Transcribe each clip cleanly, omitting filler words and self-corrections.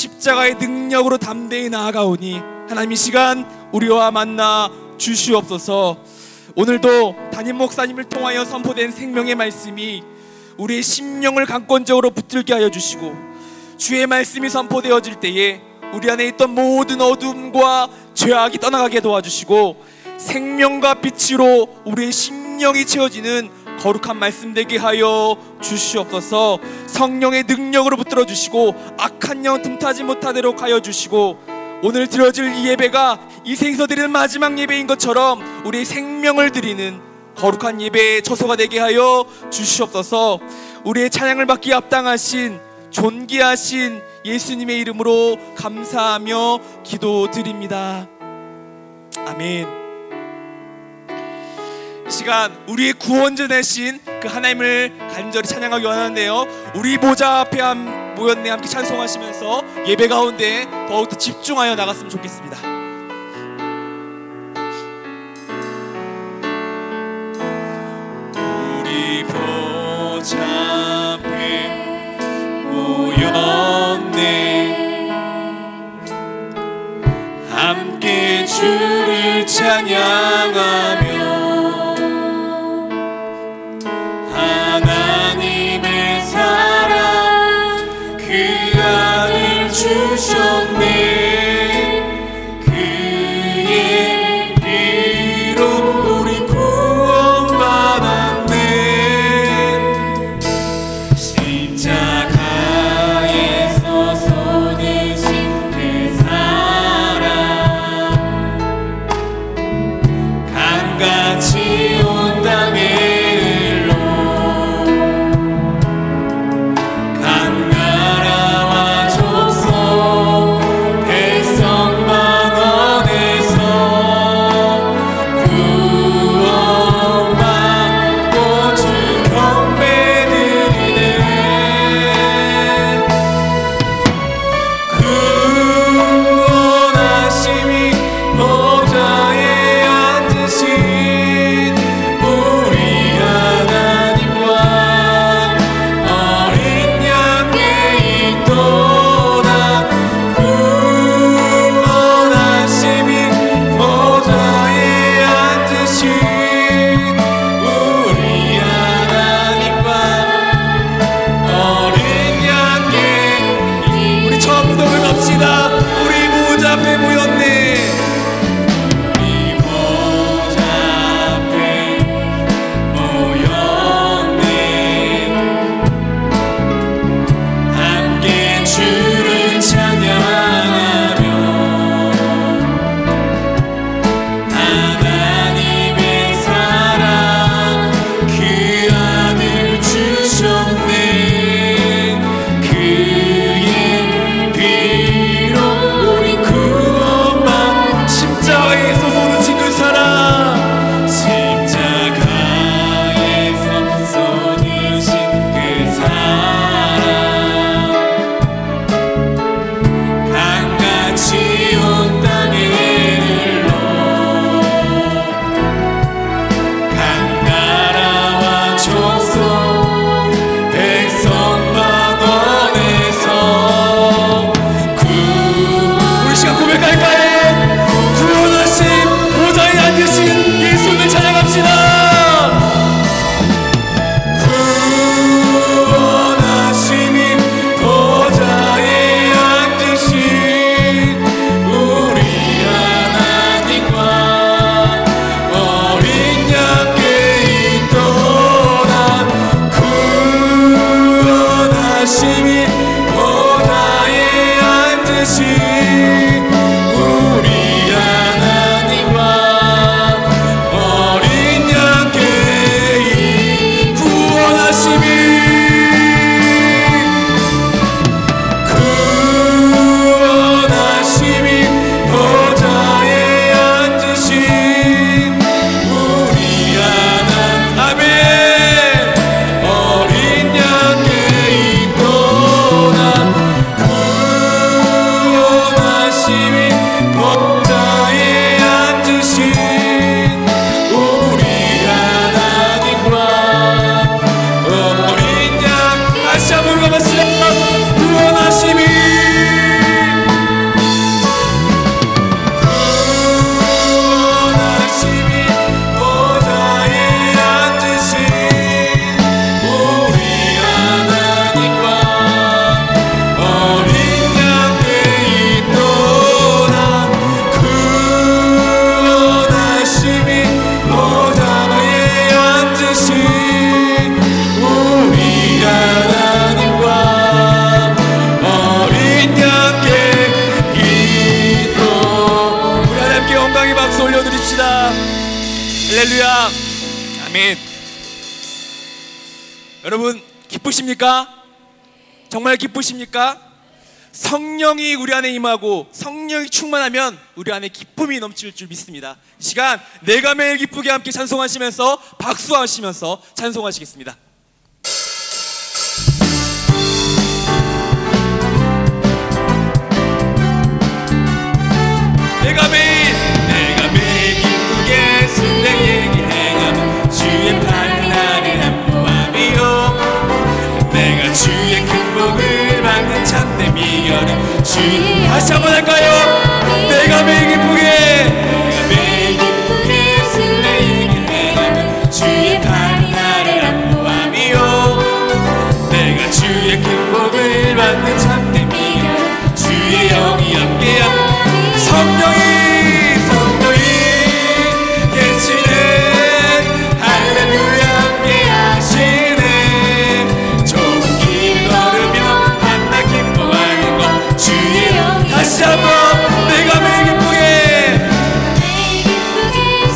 십자가의 능력으로 담대히 나아가오니 하나님 이 시간 우리와 만나 주시옵소서. 오늘도 담임 목사님을 통하여 선포된 생명의 말씀이 우리의 심령을 강권적으로 붙들게 하여 주시고, 주의 말씀이 선포되어질 때에 우리 안에 있던 모든 어둠과 죄악이 떠나가게 도와주시고, 생명과 빛으로 우리의 심령이 채워지는 거룩한 말씀 되게 하여 주시옵소서. 성령의 능력으로 붙들어 주시고 악한 영 틈타지 못하도록 하여 주시고, 오늘 드려질 이 예배가 이 생에서 드리는 마지막 예배인 것처럼 우리의 생명을 드리는 거룩한 예배의 처소가 되게 하여 주시옵소서. 우리의 찬양을 받기에 합당하신 존귀하신 예수님의 이름으로 감사하며 기도드립니다. 아멘. 이 시간 우리의 구원자 되신 그 하나님을 간절히 찬양하기 원하는데요, 우리 보좌 앞에 모였네 함께 찬송하시면서 예배 가운데 더욱더 집중하여 나갔으면 좋겠습니다. 우리 보좌 앞에 모였네 함께 주를 찬양하며 하나님의 사랑 그 아들 주셨네. 그의 피로 우리 구원받았네. 십자가에서 쏟으신 그 사랑 강같이 온 땅에 주셨네. 그의 피로 할렐루야. 아멘. 여러분 기쁘십니까? 정말 기쁘십니까? 성령이 우리 안에 임하고 성령이 충만하면 우리 안에 기쁨이 넘칠 줄 믿습니다. 이 시간 내가 매일 기쁘게 함께 찬송하시면서 박수하시면서 찬송하시겠습니다. 내가 매일 기쁘게 승리 얘기 행하며 주의 팔을 나를 안보함이요 내가 주의 큰 복을 받는 참된 미결은 주의 다시 한번 할까요? 내가 매일 기쁘게 승리 얘기 행하며 주의 팔을 나를 안보함이요 내가 주의 큰 복을 받는 참된 미결은 주의 영이 함께함 성령이 계시네 할렐루야 함께 하시네 좁은 길 걸으며 만나 기뻐하는 것 주의 영 다시 한번 내가 매일 기쁘게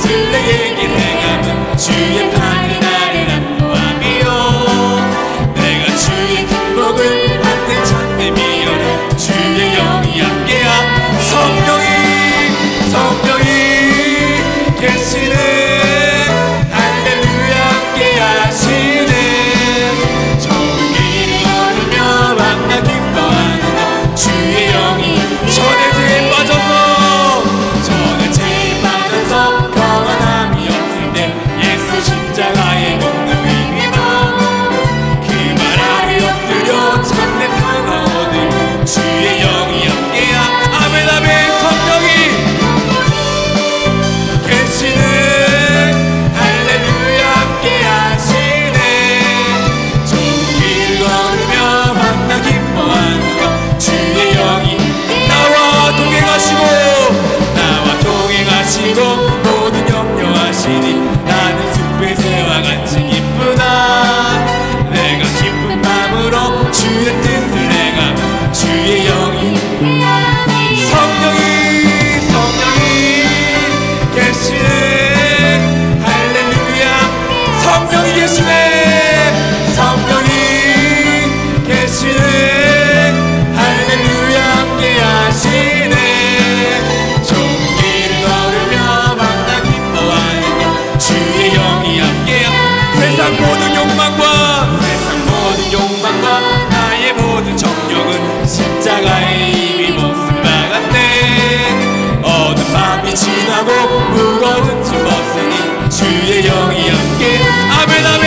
술래 얘기를 행하면 주의 팔이 나를 안보함이요 내가 주의 큰 복을 받는 참된 미련은 주의 영이 함께함 성령이 계시네 할렐루야 함께 하시네 좋은 길 걸으며 만나 기뻐하는 것 주의 영이 전에 죄에 빠져서 평안함이 없을 때 예수 십자가의 공로를 힘입어 그 말 아래 엎드려 참된 평화 얻을 주의 영이 함께함 아멘 아멘 성령이 할렐루야 함께 하시네 좋은 길 걸으며 만나 기뻐하는 것 주의 영이 나와 동행하시고 모든 염려하시니 나는 숲의 새와 같이 기쁘다 내가 기쁜 마음으로 주의 뜻을 행하며 주의 영이 성령이 계시네 할렐루야 성령이 계시네 할렐루야 함께 하시네 좋은 길 걸으며 만나 기뻐하는 것 주의 영이 함께함 세상 모든 욕망과 나의 모든 정욕은 십자가에 이미 못쓴 바 같네 어두운 밤이 지나고 무거운 짐 벗으니 주의 영이 함께 아멘 아멘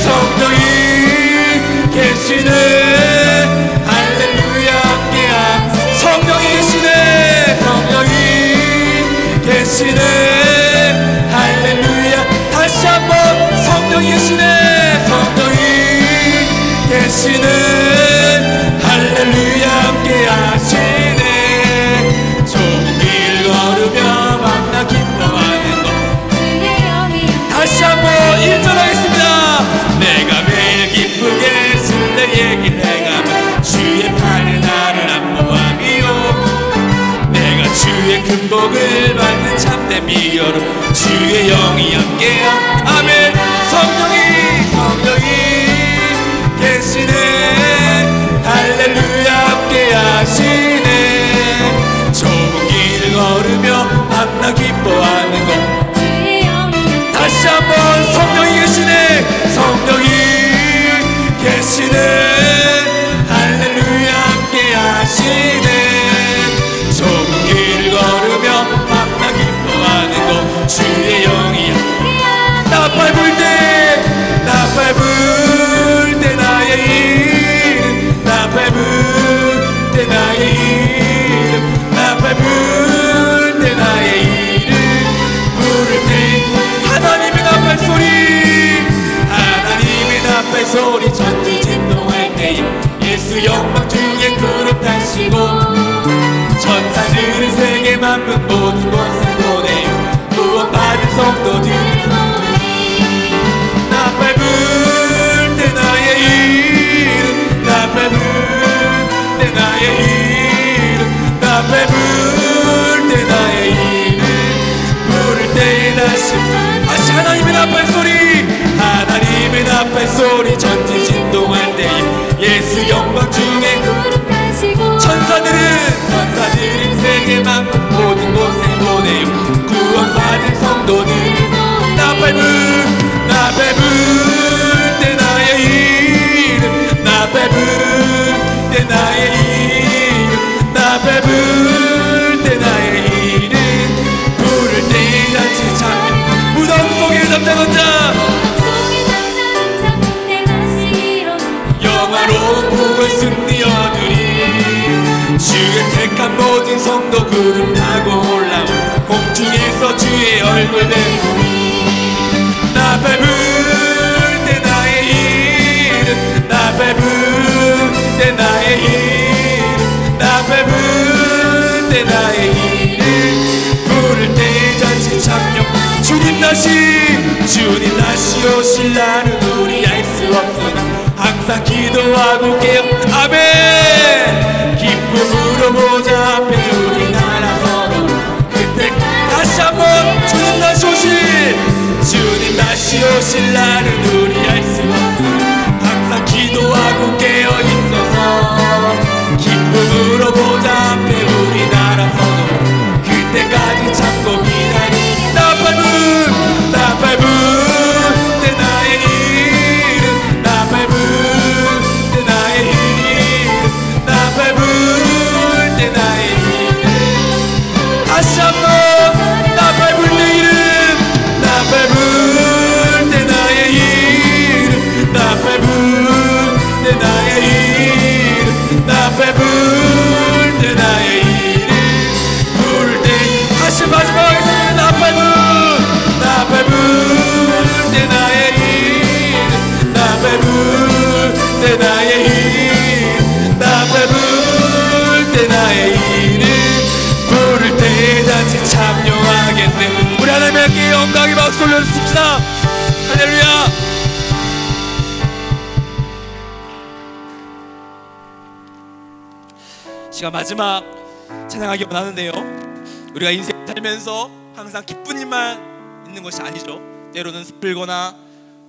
성령이 계시네 할렐루야 함께함 성령이 계시네 할렐루야 다시 한번 성령이 계시네 할렐루야 함께 하시네 좋은 길 걸으며 만나 기뻐하는 것 다시 한번 1절 하겠습니다 내가 매일 기쁘게 술래 얘기를 행하며 주의 팔을 나를 안보함이요 내가 주의 큰 복을 받는 참된 미여로 주의 영이 함께함 아멘 성령이 계시네 할렐루야 함께 하시네 좋은 길 걸으며 만나 기뻐하는 것 다시 한번 성령이 계시네 할렐루야 함께 하시네 좋은 길 걸으며 만나 기뻐하는 것 주의 영이 나팔 불 때 나의 이름 나팔 불 때 나의 이름 나팔 불 때 나의 이름 부를 때 하나님의 나팔 소리 전주 진동할 때에 예수 영광 중에 그룹 타시고 천사들은 세계 만국 모든 곳을 보내요 구원받은 성도들 나팔 불 때 나의 이름 나팔 불 때 나의 이름 나팔 불 때 나의 이름 부를 때에 다시 다시 하나님의 나팔 소리, 하나님의 나팔 소리. 전지 진동할 때 예수 영광 중에 천사들은 세계 만국 모든 곳에 보내요. 구원받은 성도들 나팔 불 때 나의 이름, 나팔 불 때 나의 이름, 나팔 불 때 나의 이름. 부를 때 잔치 참 무덤 속에 잠자건자 영화로운 복을 승리 얻으리. 주의 택한 모든 성도 구름 타고 올라오 공중에서 주의 얼굴 배우리. 나팔 불 때 나의 이름, 나팔 불 때 나의 이름, 나팔 불 때 나의 이름. 부를 때 잔치 참여. 주님 다시 오실 날은 우리 알 수 없으나 항상 기도하고 깨어 아멘. 기쁨으로 보좌 앞에 우리 나라서도 그때 다시 한번 주님 다시 오실 날은 우리 알 수 없으나 항상 기도하고 깨어 있어서 기쁨으로 보좌 앞에 우리 나라서도 그때까지 참고 기다리. 나팔 불 때 나의 이름, 나팔 불 때 나의 이름, 나팔 불 때 나의 이름. 다시 한번 나팔 불 때 이름, 나팔 불 때 나의 이름, 나팔 불 때 나의 이름, 나팔 불 때 나의 이름. 부를 때 다시 마지막 하겠습니다. 나팔 불 때 나의 이름, 나팔 불 때 나의 이름, 나팔 불 때 나의 이름. 부를 때 잔치 참여하겠네. 우리 하나님의 함께 영광의 박수 올려주십시다. 할렐루야. 시간 마지막 찬양하기 원하는데요, 우리가 인생 살면서 항상 기쁜 일만 있는 것이 아니죠. 때로는 슬프거나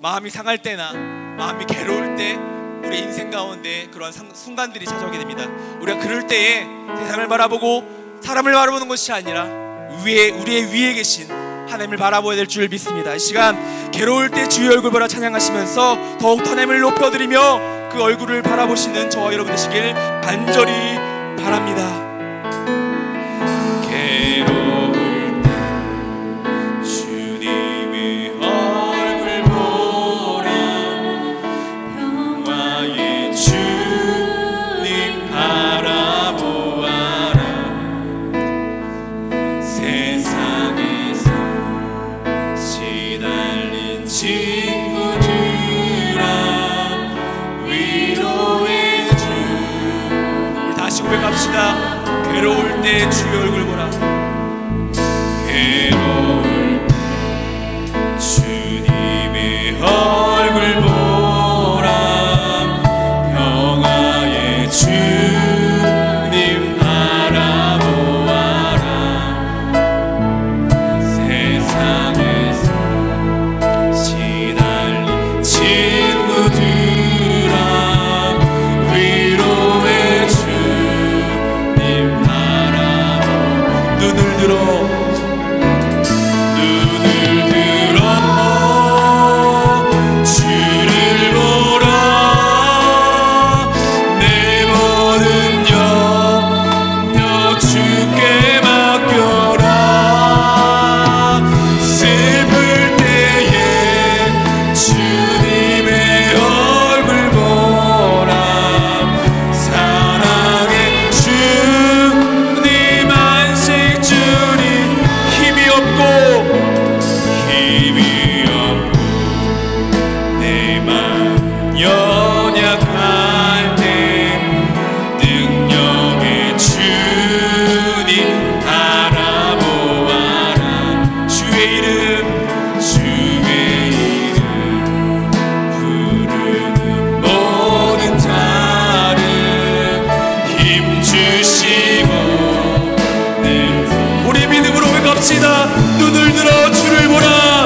마음이 상할 때나 마음이 괴로울 때 우리 인생 가운데 그러한 순간들이 찾아오게 됩니다. 우리가 그럴 때에 세상을 바라보고 사람을 바라보는 것이 아니라 우리의 위에 계신 하나님을 바라보아야 될 줄 믿습니다. 이 시간 괴로울 때 주의 얼굴 보라 찬양하시면서 더욱 하나님을 높여드리며 그 얼굴을 바라보시는 저와 여러분 되시길 간절히 바랍니다. 괴로울 때 주님의 얼굴 보라, 평화의 주님 바라보아라. 세상에서 시달린 친구들아, 위로의 주. 우리 다시 고백합시다. 괴로울 때 주의 얼굴 보라. 괴로울 때 주님의 얼굴 보라, 평화의 주님 바라보아라. 세상에서 시달린 친구들아, 위로의 주님 바라보아라. 눈을 들어 주를 보라. 내 모든 염려 주께 맡겨라. 슬플 때에 주님의 얼굴 보라. 사랑의 주님 안식 주니 힘이 없고 내 맘 연약할 때 능력의 주님 바라보아라. 주의 이름 부르는 모든 자를 힘주시고. 우리 믿음으로 고백합시다. 눈을 들어 주를 보라.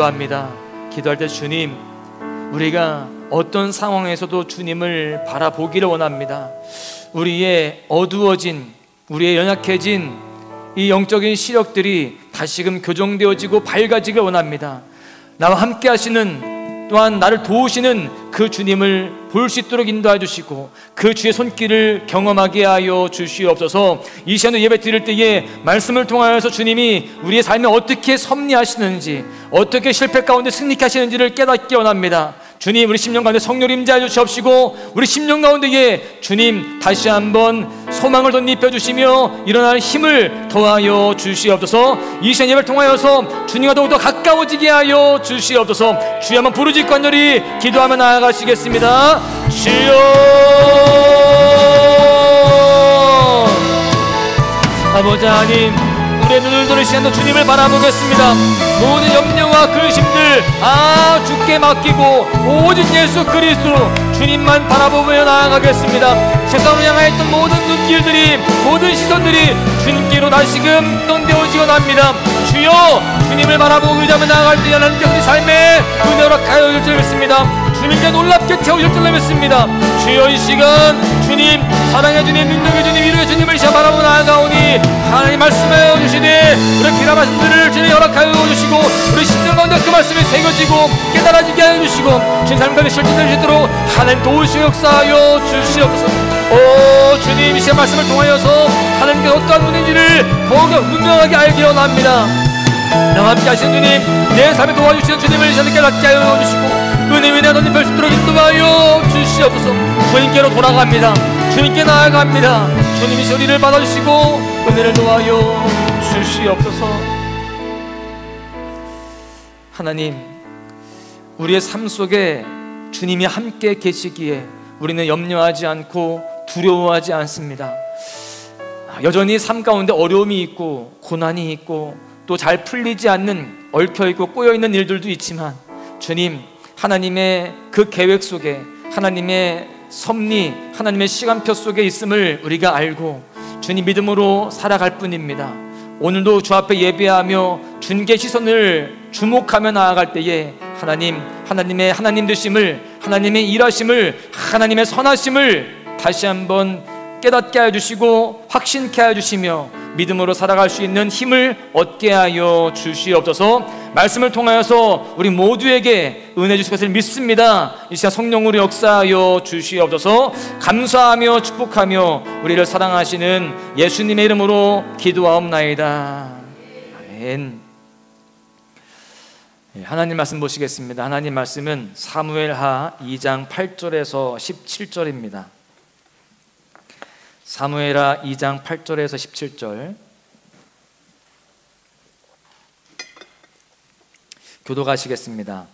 기도합니다. 기도할 때 주님, 우리가 어떤 상황에서도 주님을 바라보기를 원합니다. 우리의 어두워진, 우리의 연약해진 이 영적인 시력들이 다시금 교정되어지고 밝아지길 원합니다. 나와 함께 하시는, 또한 나를 도우시는 그 주님을 볼 수 있도록 인도해 주시고 그 주의 손길을 경험하게 하여 주시옵소서. 이 시간에 예배 드릴 때에 말씀을 통하여서 주님이 우리의 삶에 어떻게 섭리하시는지, 어떻게 실패 가운데 승리케 하시는지를 깨닫기 원합니다. 주님, 우리 심령 가운데 성령 임재하여 주시옵시고 우리 심령 가운데에 주님 다시 한번 소망을 덧입혀 주시며 일어날 힘을 더하여 주시옵소서. 이 시간 예배를 통하여서 주님과 더욱더 가까워지게 하여 주시옵소서. 주여 한번 부르짖고 간절히 기도하며 나아가시겠습니다. 주여, 아버지 하나님, 우리의 눈을 들을 시간도 주님을 바라보겠습니다. 모든 염려와 근심들 주께 맡기고 오직 예수 그리스도 주님만 바라보며 나아가겠습니다. 세상을 향하였던 모든 눈길들이, 모든 시선들이 주님께로 다시금 던되어지곤 합니다. 주여, 주님을 바라보고 의지하며 나아갈 때 하나님께서 우리 삶에 은혜로 가여 줄 믿습니다. 주님께 놀랍게 태우실 줄 믿습니다. 주여, 이 시간 주님, 사랑의 주님, 능력의 주님, 위로의 주님을 시험 바라보고 나아가오니 하나님 말씀하여 주시되 우리 비나 말씀들을 주님 허락하여 주시고 우리 심령 가운데 그 말씀이 새겨지고 깨달아지게 하여 주시고 주님 삶 가운데 실천될 수 있도록 하나님 도우시고 역사하여 주시옵소서. 오 주님, 이 시간 말씀을 통하여서 하나님께서 어떠한 분인지를 더욱더 분명하게 알기 원합니다. 나와 함께 하시는 주님, 내 삶에 도와주시는 주님을 이 시간 깨닫게 하여 주시고 은혜의 은혜 너님 별 수 있도록 인도하여 주시옵소서. 주님께로 돌아갑니다. 주님께 나아갑니다. 주님이 소리를 받아주시고 은혜를 도하여 주시옵소서. 하나님, 우리의 삶 속에 주님이 함께 계시기에 우리는 염려하지 않고 두려워하지 않습니다. 여전히 삶 가운데 어려움이 있고 고난이 있고 또 잘 풀리지 않는, 얽혀있고 꼬여있는 일들도 있지만 주님, 하나님의 그 계획 속에, 하나님의 섭리, 하나님의 시간표 속에 있음을 우리가 알고 주님 믿음으로 살아갈 뿐입니다. 오늘도 주 앞에 예배하며 주님께 시선을 주목하며 나아갈 때에 하나님의 하나님 되심을, 하나님의 일하심을, 하나님의 선하심을 다시 한번 깨닫게 하여 주시고 확신케 하여 주시며 믿음으로 살아갈 수 있는 힘을 얻게 하여 주시옵소서. 말씀을 통하여서 우리 모두에게 은혜 주실 것을 믿습니다. 이 시간 성령으로 역사하여 주시옵소서. 감사하며 축복하며 우리를 사랑하시는 예수님의 이름으로 기도하옵나이다. 아멘. 하나님 말씀 보시겠습니다. 하나님 말씀은 사무엘하 2장 8절에서 17절입니다. 사무엘하 2장 8절에서 17절 교독하시겠습니다.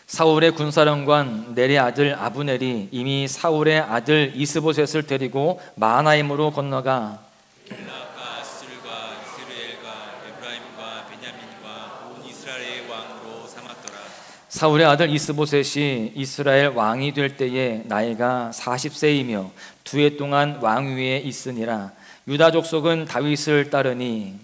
사울의 군사령관 넬의 아들 아브넬이 이미 사울의 아들 이스보셋을 데리고 마하나임으로 건너가 길라과 술과 이스라엘과 에브라임과 베냐민과 온 이스라엘의 왕으로 삼았더라. 사울의 아들 이스보셋이 이스라엘 왕이 될 때에 나이가 40세이며 2해 동안 왕위에 있으니라. 유다 족속은 다윗을 따르니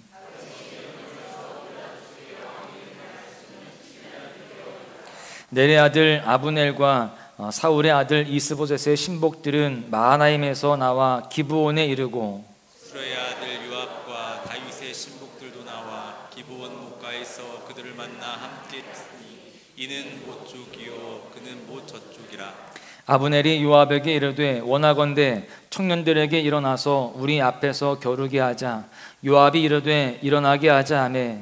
넬의 아들 아브넬과 사울의 아들 이스보셋의 신복들은 마하나임에서 나와 기브온에 이르고 스루의 아들 요압과 다윗의 신복들도 나와 기브온 목가에서 그들을 만나 함께 있으니 이는 못 쪽이요 그는 못 저쪽이라. 아브넬이 요압에게 이르되 원하건대 청년들에게 일어나서 우리 앞에서 겨루게 하자. 요압이 이르되 일어나게 하자 하매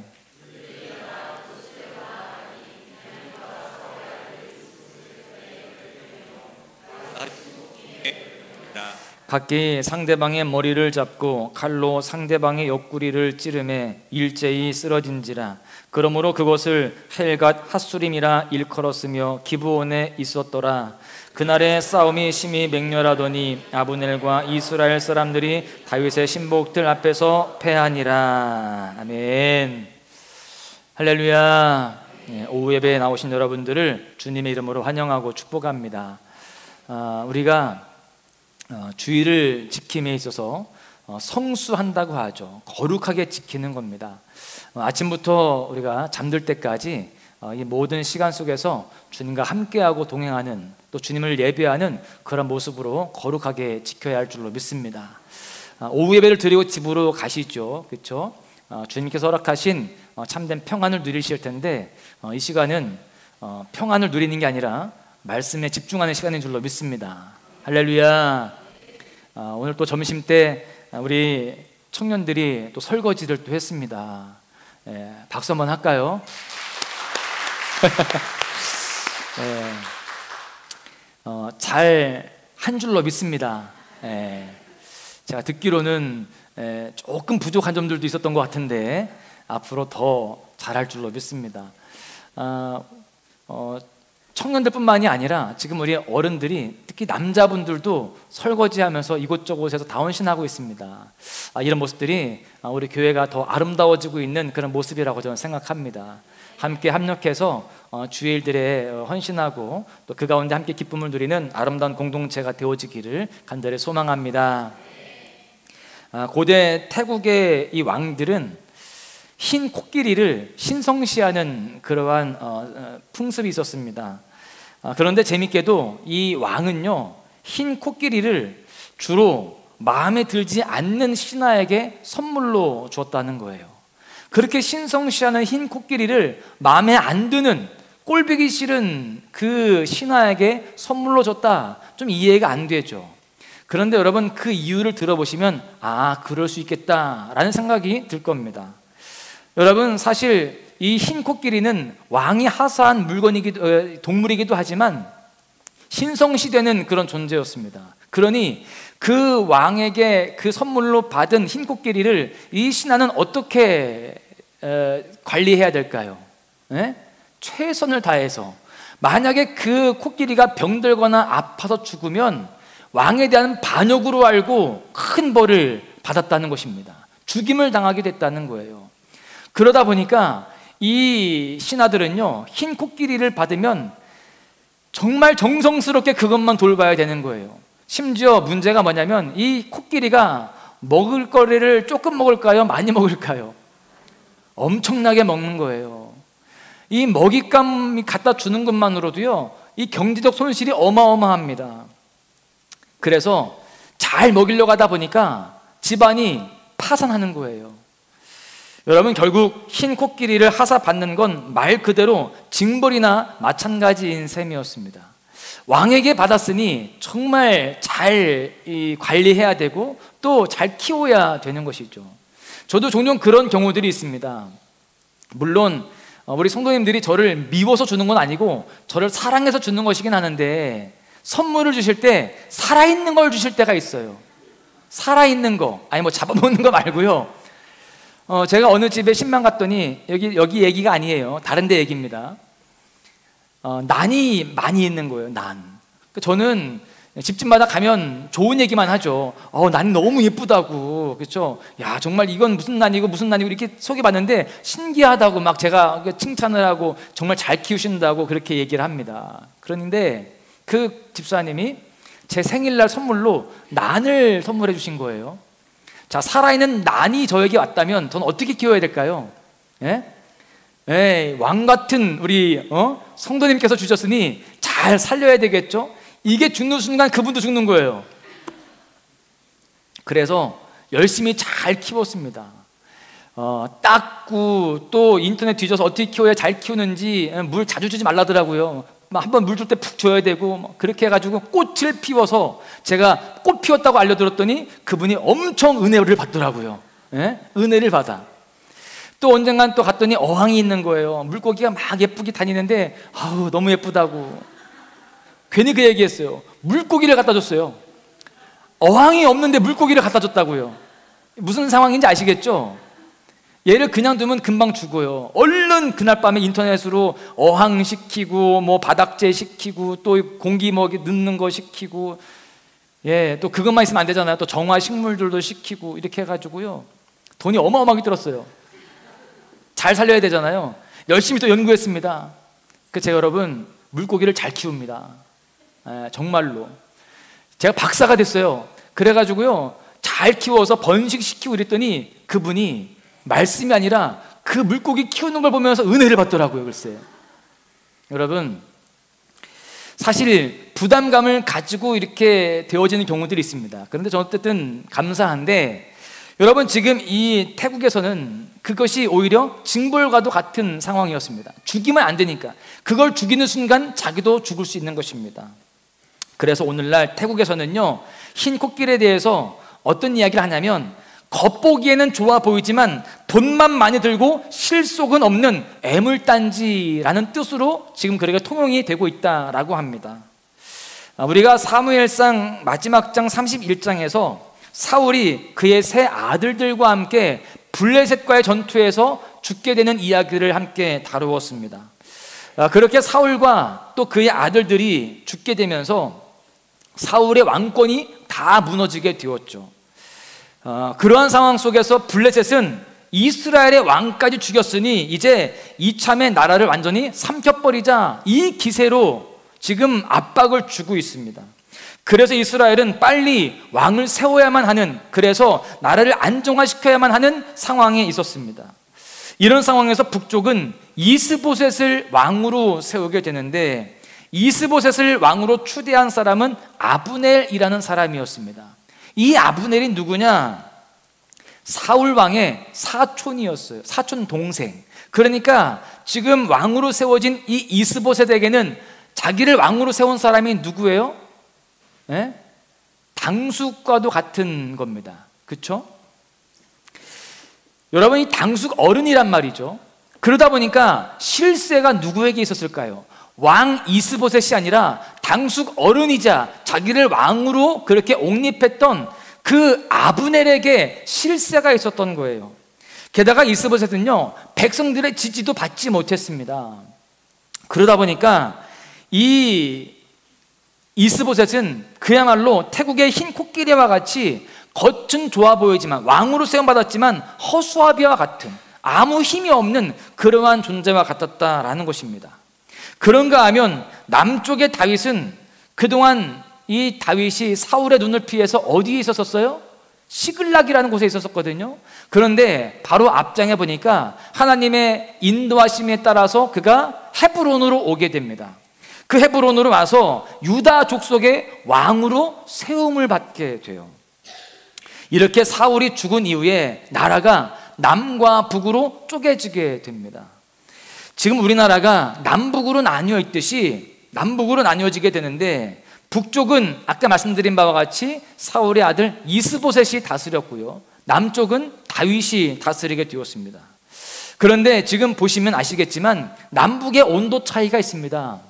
각기 상대방의 머리를 잡고 칼로 상대방의 옆구리를 찌르매 일제히 쓰러진지라. 그러므로 그것을 헬갓 핫수림이라 일컬었으며 기브온에 있었더라. 그날의 싸움이 심히 맹렬하더니 아브넬과 이스라엘 사람들이 다윗의 신복들 앞에서 패하니라. 아멘. 할렐루야. 오후 예배에 나오신 여러분들을 주님의 이름으로 환영하고 축복합니다. 우리가 주의를 지킴에 있어서 성수한다고 하죠. 거룩하게 지키는 겁니다. 아침부터 우리가 잠들 때까지 이 모든 시간 속에서 주님과 함께하고 동행하는, 또 주님을 예배하는 그런 모습으로 거룩하게 지켜야 할 줄로 믿습니다. 오후 예배를 드리고 집으로 가시죠, 그렇죠? 주님께서 허락하신 참된 평안을 누리실 텐데, 이 시간은 평안을 누리는 게 아니라 말씀에 집중하는 시간인 줄로 믿습니다. 할렐루야. 오늘 또 점심 때 우리 청년들이 또 설거지를 또 했습니다. 박수 한번 할까요? 잘 한 줄로 믿습니다. 제가 듣기로는 조금 부족한 점들도 있었던 것 같은데 앞으로 더 잘할 줄로 믿습니다. 청년들뿐만이 아니라 지금 우리 어른들이, 특히 남자분들도 설거지하면서 이곳저곳에서 다운신하고 있습니다. 이런 모습들이 우리 교회가 더 아름다워지고 있는 그런 모습이라고 저는 생각합니다. 함께 합력해서 주의 일들에 헌신하고 또 그 가운데 함께 기쁨을 누리는 아름다운 공동체가 되어지기를 간절히 소망합니다. 고대 태국의 이 왕들은 흰 코끼리를 신성시하는 그러한 풍습이 있었습니다. 그런데 재밌게도 이 왕은요, 흰 코끼리를 주로 마음에 들지 않는 신하에게 선물로 주었다는 거예요. 그렇게 신성시하는 흰 코끼리를 마음에 안 드는, 꼴보기 싫은 그 신하에게 선물로 줬다, 좀 이해가 안 되죠. 그런데 여러분, 그 이유를 들어보시면 그럴 수 있겠다라는 생각이 들 겁니다. 여러분, 사실 이 흰 코끼리는 왕이 하사한 동물이기도 하지만 신성시되는 그런 존재였습니다. 그러니 그 왕에게 그 선물로 받은 흰 코끼리를 이 신하는 어떻게 관리해야 될까요? 최선을 다해서, 만약에 그 코끼리가 병들거나 아파서 죽으면 왕에 대한 반역으로 알고 큰 벌을 받았다는 것입니다. 죽임을 당하게 됐다는 거예요. 그러다 보니까 이 신하들은요, 흰 코끼리를 받으면 정말 정성스럽게 그것만 돌봐야 되는 거예요. 심지어 문제가 뭐냐면 이 코끼리가 먹을 거리를 조금 먹을까요? 많이 먹을까요? 엄청나게 먹는 거예요. 이 먹잇감이 갖다 주는 것만으로도요, 이 경제적 손실이 어마어마합니다. 그래서 잘 먹이려고 하다 보니까 집안이 파산하는 거예요. 여러분, 결국 흰 코끼리를 하사받는 건 말 그대로 징벌이나 마찬가지인 셈이었습니다. 왕에게 받았으니 정말 잘 관리해야 되고 또 잘 키워야 되는 것이죠. 저도 종종 그런 경우들이 있습니다. 물론 우리 성도님들이 저를 미워서 주는 건 아니고 저를 사랑해서 주는 것이긴 하는데, 선물을 주실 때 살아있는 걸 주실 때가 있어요. 살아있는 거, 아니 뭐 잡아먹는 거 말고요. 제가 어느 집에 신방 갔더니, 여기 얘기가 아니에요, 다른 데 얘기입니다. 난이 많이 있는 거예요. 난. 저는 집집마다 가면 좋은 얘기만 하죠. 난이 너무 예쁘다고, 그렇죠? 야, 정말 이건 무슨 난이고 무슨 난이고 이렇게 소개받는데 신기하다고 막 제가 칭찬을 하고 정말 잘 키우신다고 그렇게 얘기를 합니다. 그런데 그 집사님이 제 생일날 선물로 난을 선물해 주신 거예요. 자, 살아있는 난이 저에게 왔다면 저는 어떻게 키워야 될까요? 왕 같은 우리 성도님께서 주셨으니 잘 살려야 되겠죠? 이게 죽는 순간 그분도 죽는 거예요. 그래서 열심히 잘 키웠습니다. 닦고 또 인터넷 뒤져서 어떻게 키워야 잘 키우는지, 물 자주 주지 말라더라고요. 한번 물 줄 때 푹 줘야 되고, 그렇게 해가지고 꽃을 피워서 제가 꽃 피웠다고 알려들었더니 그분이 엄청 은혜를 받더라고요. 은혜를 받아. 또 언젠간 또 갔더니 어항이 있는 거예요. 물고기가 막 예쁘게 다니는데 너무 예쁘다고 괜히 그 얘기했어요. 물고기를 갖다 줬어요. 어항이 없는데 물고기를 갖다 줬다고요. 무슨 상황인지 아시겠죠? 얘를 그냥 두면 금방 죽어요. 얼른 그날 밤에 인터넷으로 어항 시키고 뭐 바닥재 시키고 또 공기 먹이 넣는 거 시키고, 또 그것만 있으면 안 되잖아요. 또 정화 식물들도 시키고 이렇게 해가지고요, 돈이 어마어마하게 들었어요. 잘 살려야 되잖아요. 열심히 또 연구했습니다. 그래서 여러분, 물고기를 잘 키웁니다. 정말로 제가 박사가 됐어요. 그래가지고요, 잘 키워서 번식시키고 이랬더니 그분이 말씀이 아니라 그 물고기 키우는 걸 보면서 은혜를 받더라고요. 글쎄, 여러분, 사실 부담감을 가지고 이렇게 되어지는 경우들이 있습니다. 그런데 저는 어쨌든 감사한데, 여러분 지금 이 태국에서는 그것이 오히려 징벌과도 같은 상황이었습니다. 죽이면 안 되니까 그걸 죽이는 순간 자기도 죽을 수 있는 것입니다. 그래서 오늘날 태국에서는요, 흰 코끼리에 대해서 어떤 이야기를 하냐면, 겉보기에는 좋아 보이지만 돈만 많이 들고 실속은 없는 애물단지라는 뜻으로 지금 그렇게 통용이 되고 있다라고 합니다. 우리가 사무엘상 마지막 장 31장에서 사울이 그의 세 아들들과 함께 블레셋과의 전투에서 죽게 되는 이야기를 함께 다루었습니다. 그렇게 사울과 또 그의 아들들이 죽게 되면서 사울의 왕권이 다 무너지게 되었죠. 그러한 상황 속에서 블레셋은 이스라엘의 왕까지 죽였으니 이제 이참에 나라를 완전히 삼켜버리자, 이 기세로 지금 압박을 주고 있습니다. 그래서 이스라엘은 빨리 왕을 세워야만 하는, 그래서 나라를 안정화시켜야만 하는 상황에 있었습니다. 이런 상황에서 북쪽은 이스보셋을 왕으로 세우게 되는데, 이스보셋을 왕으로 추대한 사람은 아브넬이라는 사람이었습니다. 이 아브넬이 누구냐? 사울 왕의 사촌이었어요. 사촌 동생. 그러니까 지금 왕으로 세워진 이 이스보셋에게는 자기를 왕으로 세운 사람이 누구예요? 예? 당숙과도 같은 겁니다. 그렇죠? 여러분, 이 당숙 어른이란 말이죠. 그러다 보니까 실세가 누구에게 있었을까요? 왕 이스보셋이 아니라 당숙 어른이자 자기를 왕으로 그렇게 옹립했던 그 아브넬에게 실세가 있었던 거예요. 게다가 이스보셋은요, 백성들의 지지도 받지 못했습니다. 그러다 보니까 이 이스보셋은 그야말로 태국의 흰 코끼리와 같이 겉은 좋아 보이지만, 왕으로 세움받았지만 허수아비와 같은, 아무 힘이 없는 그러한 존재와 같았다라는 것입니다. 그런가 하면 남쪽의 다윗은 그동안 이 다윗이 사울의 눈을 피해서 어디에 있었어요? 시글락이라는 곳에 있었거든요. 그런데 바로 앞장에 보니까 하나님의 인도하심에 따라서 그가 헤브론으로 오게 됩니다. 그 헤브론으로 와서 유다 족속의 왕으로 세움을 받게 돼요. 이렇게 사울이 죽은 이후에 나라가 남과 북으로 쪼개지게 됩니다. 지금 우리나라가 남북으로 나뉘어 있듯이 남북으로 나뉘어지게 되는데, 북쪽은 아까 말씀드린 바와 같이 사울의 아들 이스보셋이 다스렸고요, 남쪽은 다윗이 다스리게 되었습니다. 그런데 지금 보시면 아시겠지만 남북의 온도 차이가 있습니다.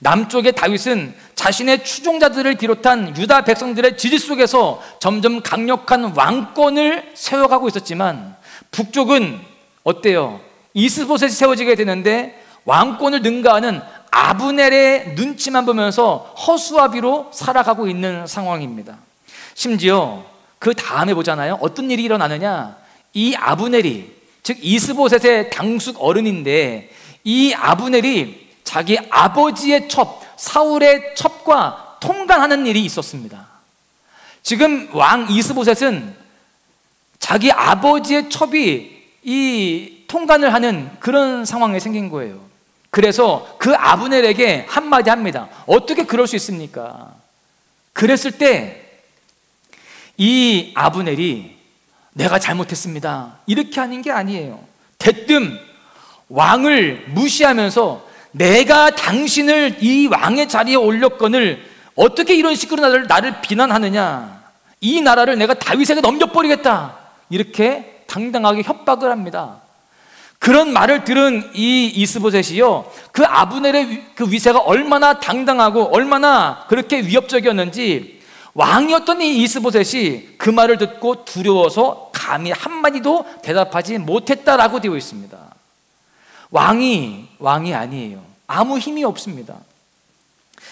남쪽의 다윗은 자신의 추종자들을 비롯한 유다 백성들의 지지 속에서 점점 강력한 왕권을 세워가고 있었지만, 북쪽은 어때요? 이스보셋이 세워지게 되는데 왕권을 능가하는 아브넬의 눈치만 보면서 허수아비로 살아가고 있는 상황입니다. 심지어 그 다음에 보잖아요. 어떤 일이 일어나느냐? 이 아브넬이, 즉 이스보셋의 당숙 어른인데, 이 아브넬이 자기 아버지의 첩, 사울의 첩과 통간하는 일이 있었습니다. 지금 왕 이스보셋은 자기 아버지의 첩이 이 통간을 하는 그런 상황이 생긴 거예요. 그래서 그 아브넬에게 한마디 합니다. 어떻게 그럴 수 있습니까? 그랬을 때 이 아브넬이 내가 잘못했습니다, 이렇게 하는 게 아니에요. 대뜸 왕을 무시하면서 내가 당신을 이 왕의 자리에 올렸거늘 어떻게 이런 식으로 나를 비난하느냐, 이 나라를 내가 다윗에게 넘겨버리겠다, 이렇게 당당하게 협박을 합니다. 그런 말을 들은 이 이스보셋이요, 그 아브넬의 그 위세가 얼마나 당당하고 얼마나 그렇게 위협적이었는지, 왕이었던 이 이스보셋이 그 말을 듣고 두려워서 감히 한마디도 대답하지 못했다라고 되어 있습니다. 왕이 아니에요. 아무 힘이 없습니다.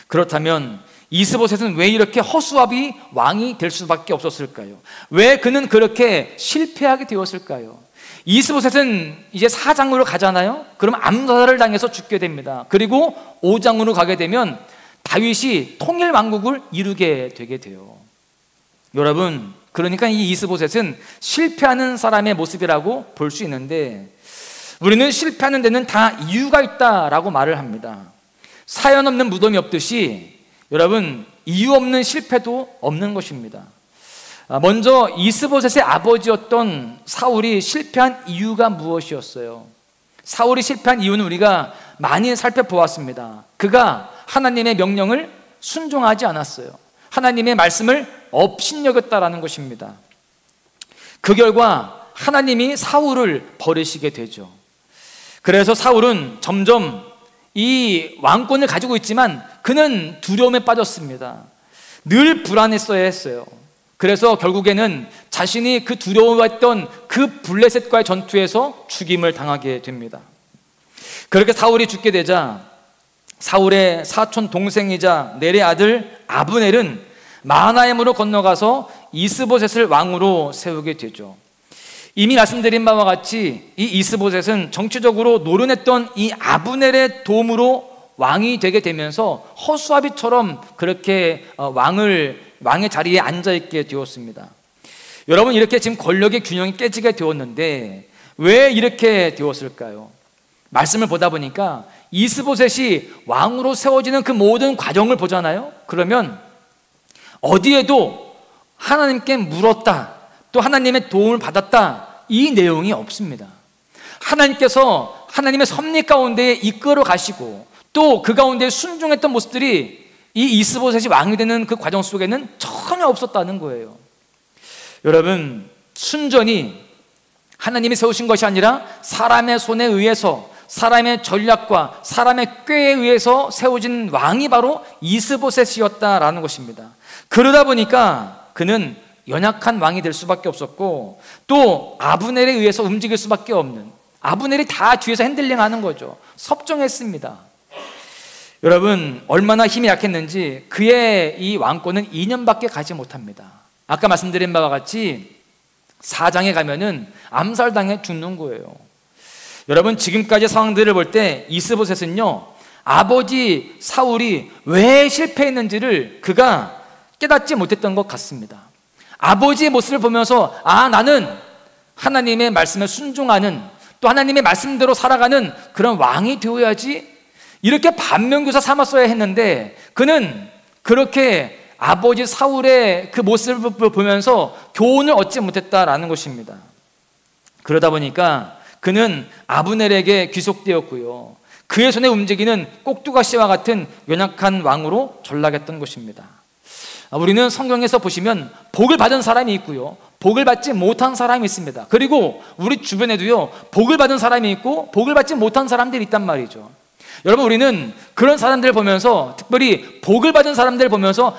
그렇다면 이스보셋은 왜 이렇게 허수아비 왕이 될 수밖에 없었을까요? 왜 그는 그렇게 실패하게 되었을까요? 이스보셋은 이제 4장으로 가잖아요. 그럼 암살을 당해서 죽게 됩니다. 그리고 5장으로 가게 되면 다윗이 통일 왕국을 이루게 되게 돼요. 여러분, 그러니까 이 이스보셋은 실패하는 사람의 모습이라고 볼 수 있는데, 우리는 실패하는 데는 다 이유가 있다라고 말을 합니다. 사연 없는 무덤이 없듯이 여러분, 이유 없는 실패도 없는 것입니다. 먼저 이스보셋의 아버지였던 사울이 실패한 이유가 무엇이었어요? 사울이 실패한 이유는 우리가 많이 살펴보았습니다. 그가 하나님의 명령을 순종하지 않았어요. 하나님의 말씀을 업신여겼다라는 것입니다. 그 결과 하나님이 사울을 버리시게 되죠. 그래서 사울은 점점 이 왕권을 가지고 있지만 그는 두려움에 빠졌습니다. 늘 불안했어야 했어요. 그래서 결국에는 자신이 그 두려워했던 그 블레셋과의 전투에서 죽임을 당하게 됩니다. 그렇게 사울이 죽게 되자 사울의 사촌 동생이자 넬의 아들 아브넬은 마하나임으로 건너가서 이스보셋을 왕으로 세우게 되죠. 이미 말씀드린 바와 같이 이 이스보셋은 정치적으로 노련했던 이 아브넬의 도움으로 왕이 되게 되면서 허수아비처럼 그렇게 왕의 자리에 앉아있게 되었습니다. 여러분, 이렇게 지금 권력의 균형이 깨지게 되었는데 왜 이렇게 되었을까요? 말씀을 보다 보니까 이스보셋이 왕으로 세워지는 그 모든 과정을 보잖아요. 그러면 어디에도 하나님께 물었다, 또 하나님의 도움을 받았다, 이 내용이 없습니다. 하나님께서 하나님의 섭리 가운데 이끌어 가시고 또 그 가운데 순종했던 모습들이 이 이스보셋이 왕이 되는 그 과정 속에는 전혀 없었다는 거예요. 여러분, 순전히 하나님이 세우신 것이 아니라 사람의 손에 의해서, 사람의 전략과 사람의 꾀에 의해서 세워진 왕이 바로 이스보셋이었다라는 것입니다. 그러다 보니까 그는 연약한 왕이 될 수밖에 없었고 또 아브넬에 의해서 움직일 수밖에 없는, 아브넬이 다 뒤에서 핸들링하는 거죠. 섭정했습니다. 여러분, 얼마나 힘이 약했는지 그의 이 왕권은 2년밖에 가지 못합니다. 아까 말씀드린 바와 같이 사장에 가면은 암살당해 죽는 거예요. 여러분, 지금까지 상황들을 볼 때 이스보셋은요, 아버지 사울이 왜 실패했는지를 그가 깨닫지 못했던 것 같습니다. 아버지의 모습을 보면서 나는 하나님의 말씀에 순종하는, 또 하나님의 말씀대로 살아가는 그런 왕이 되어야지, 이렇게 반면교사 삼았어야 했는데 그는 그렇게 아버지 사울의 그 모습을 보면서 교훈을 얻지 못했다라는 것입니다. 그러다 보니까 그는 아브넬에게 귀속되었고요, 그의 손에 움직이는 꼭두가시와 같은 연약한 왕으로 전락했던 것입니다. 우리는 성경에서 보시면 복을 받은 사람이 있고요, 복을 받지 못한 사람이 있습니다. 그리고 우리 주변에도요, 복을 받은 사람이 있고 복을 받지 못한 사람들이 있단 말이죠. 여러분, 우리는 그런 사람들을 보면서, 특별히 복을 받은 사람들을 보면서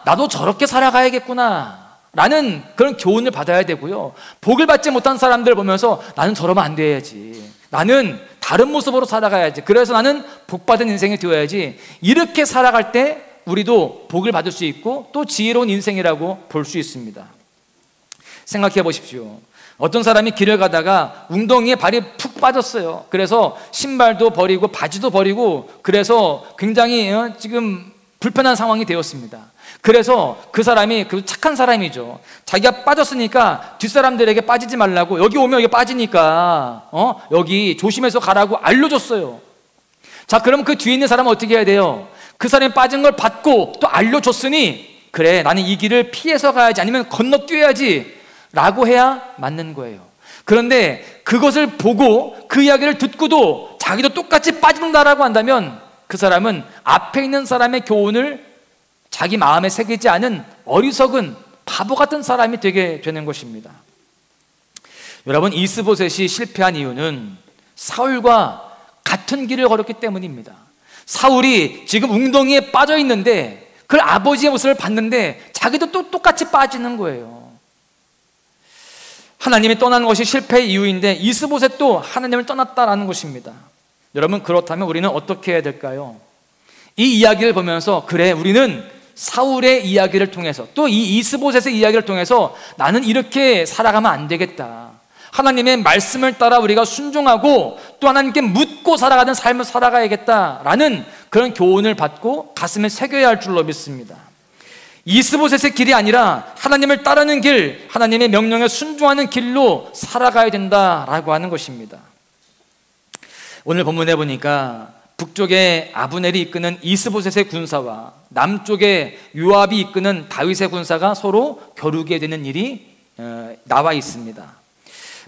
나도 저렇게 살아가야겠구나 라는 그런 교훈을 받아야 되고요, 복을 받지 못한 사람들을 보면서 나는 저러면 안 돼야지, 나는 다른 모습으로 살아가야지, 그래서 나는 복받은 인생이 되어야지, 이렇게 살아갈 때 우리도 복을 받을 수 있고 또 지혜로운 인생이라고 볼 수 있습니다. 생각해 보십시오. 어떤 사람이 길을 가다가 웅덩이에 발이 푹 빠졌어요. 그래서 신발도 버리고 바지도 버리고 그래서 굉장히 지금 불편한 상황이 되었습니다. 그래서 그 사람이, 그 착한 사람이죠, 자기가 빠졌으니까 뒷사람들에게 빠지지 말라고, 여기 오면 여기 빠지니까 여기 조심해서 가라고 알려줬어요. 자, 그럼 그 뒤에 있는 사람은 어떻게 해야 돼요? 그 사람이 빠진 걸 받고 또 알려줬으니 그래, 나는 이 길을 피해서 가야지, 아니면 건너뛰어야지 라고 해야 맞는 거예요. 그런데 그것을 보고 그 이야기를 듣고도 자기도 똑같이 빠진다라고 한다면 그 사람은 앞에 있는 사람의 교훈을 자기 마음에 새기지 않은 어리석은 바보 같은 사람이 되게 되는 것입니다. 여러분, 이스보셋이 실패한 이유는 사울과 같은 길을 걸었기 때문입니다. 사울이 지금 웅덩이에 빠져 있는데 그 아버지의 모습을 봤는데 자기도 또 똑같이 빠지는 거예요. 하나님이 떠나는 것이 실패의 이유인데 이스보셋도 하나님을 떠났다라는 것입니다. 여러분, 그렇다면 우리는 어떻게 해야 될까요? 이 이야기를 보면서 그래, 우리는 사울의 이야기를 통해서 또 이 이스보셋의 이야기를 통해서 나는 이렇게 살아가면 안 되겠다, 하나님의 말씀을 따라 우리가 순종하고 또 하나님께 묻고 살아가는 삶을 살아가야겠다라는 그런 교훈을 받고 가슴에 새겨야 할 줄로 믿습니다. 이스보셋의 길이 아니라 하나님을 따르는 길, 하나님의 명령에 순종하는 길로 살아가야 된다라고 하는 것입니다. 오늘 본문에 보니까 북쪽에 아브넬이 이끄는 이스보셋의 군사와 남쪽에 요압이 이끄는 다윗의 군사가 서로 겨루게 되는 일이 나와 있습니다.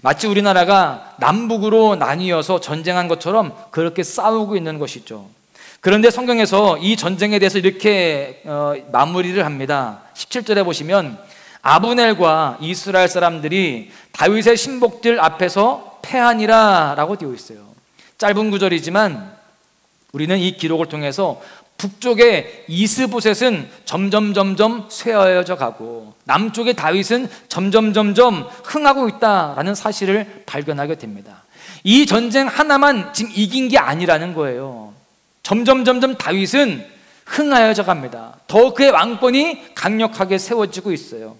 마치 우리나라가 남북으로 나뉘어서 전쟁한 것처럼 그렇게 싸우고 있는 것이죠. 그런데 성경에서 이 전쟁에 대해서 이렇게 마무리를 합니다. 17절에 보시면 아브넬과 이스라엘 사람들이 다윗의 신복들 앞에서 패하니라 라고 되어 있어요. 짧은 구절이지만 우리는 이 기록을 통해서 북쪽의 이스보셋은 점점 쇠하여져 가고 남쪽의 다윗은 점점 흥하고 있다라는 사실을 발견하게 됩니다. 이 전쟁 하나만 지금 이긴 게 아니라는 거예요. 점점 다윗은 흥하여져 갑니다. 더 그의 왕권이 강력하게 세워지고 있어요.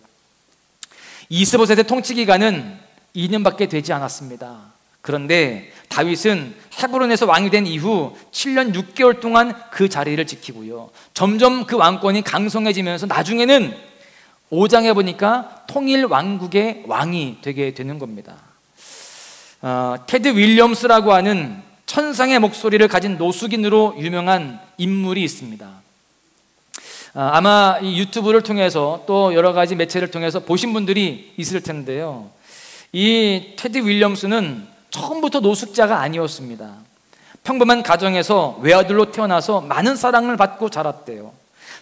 이스보셋의 통치 기간은 2년밖에 되지 않았습니다. 그런데 다윗은 헤브론에서 왕이 된 이후 7년 6개월 동안 그 자리를 지키고요, 점점 그 왕권이 강성해지면서 나중에는 5장에 보니까 통일 왕국의 왕이 되게 되는 겁니다. 테드 윌리엄스라고 하는 천상의 목소리를 가진 노숙인으로 유명한 인물이 있습니다. 아마 이 유튜브를 통해서 또 여러 가지 매체를 통해서 보신 분들이 있을 텐데요, 이 테드 윌리엄스는 처음부터 노숙자가 아니었습니다. 평범한 가정에서 외아들로 태어나서 많은 사랑을 받고 자랐대요.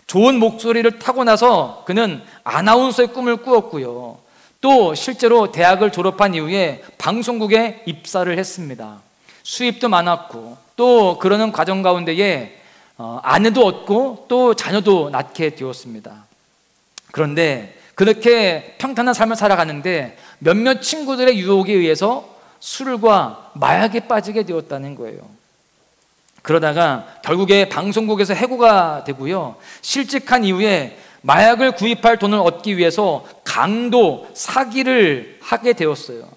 좋은 목소리를 타고나서 그는 아나운서의 꿈을 꾸었고요, 또 실제로 대학을 졸업한 이후에 방송국에 입사를 했습니다. 수입도 많았고 또 그러는 과정 가운데에 아내도 얻고 또 자녀도 낳게 되었습니다. 그런데 그렇게 평탄한 삶을 살아가는데 몇몇 친구들의 유혹에 의해서 술과 마약에 빠지게 되었다는 거예요. 그러다가 결국에 방송국에서 해고가 되고요, 실직한 이후에 마약을 구입할 돈을 얻기 위해서 강도, 사기를 하게 되었어요.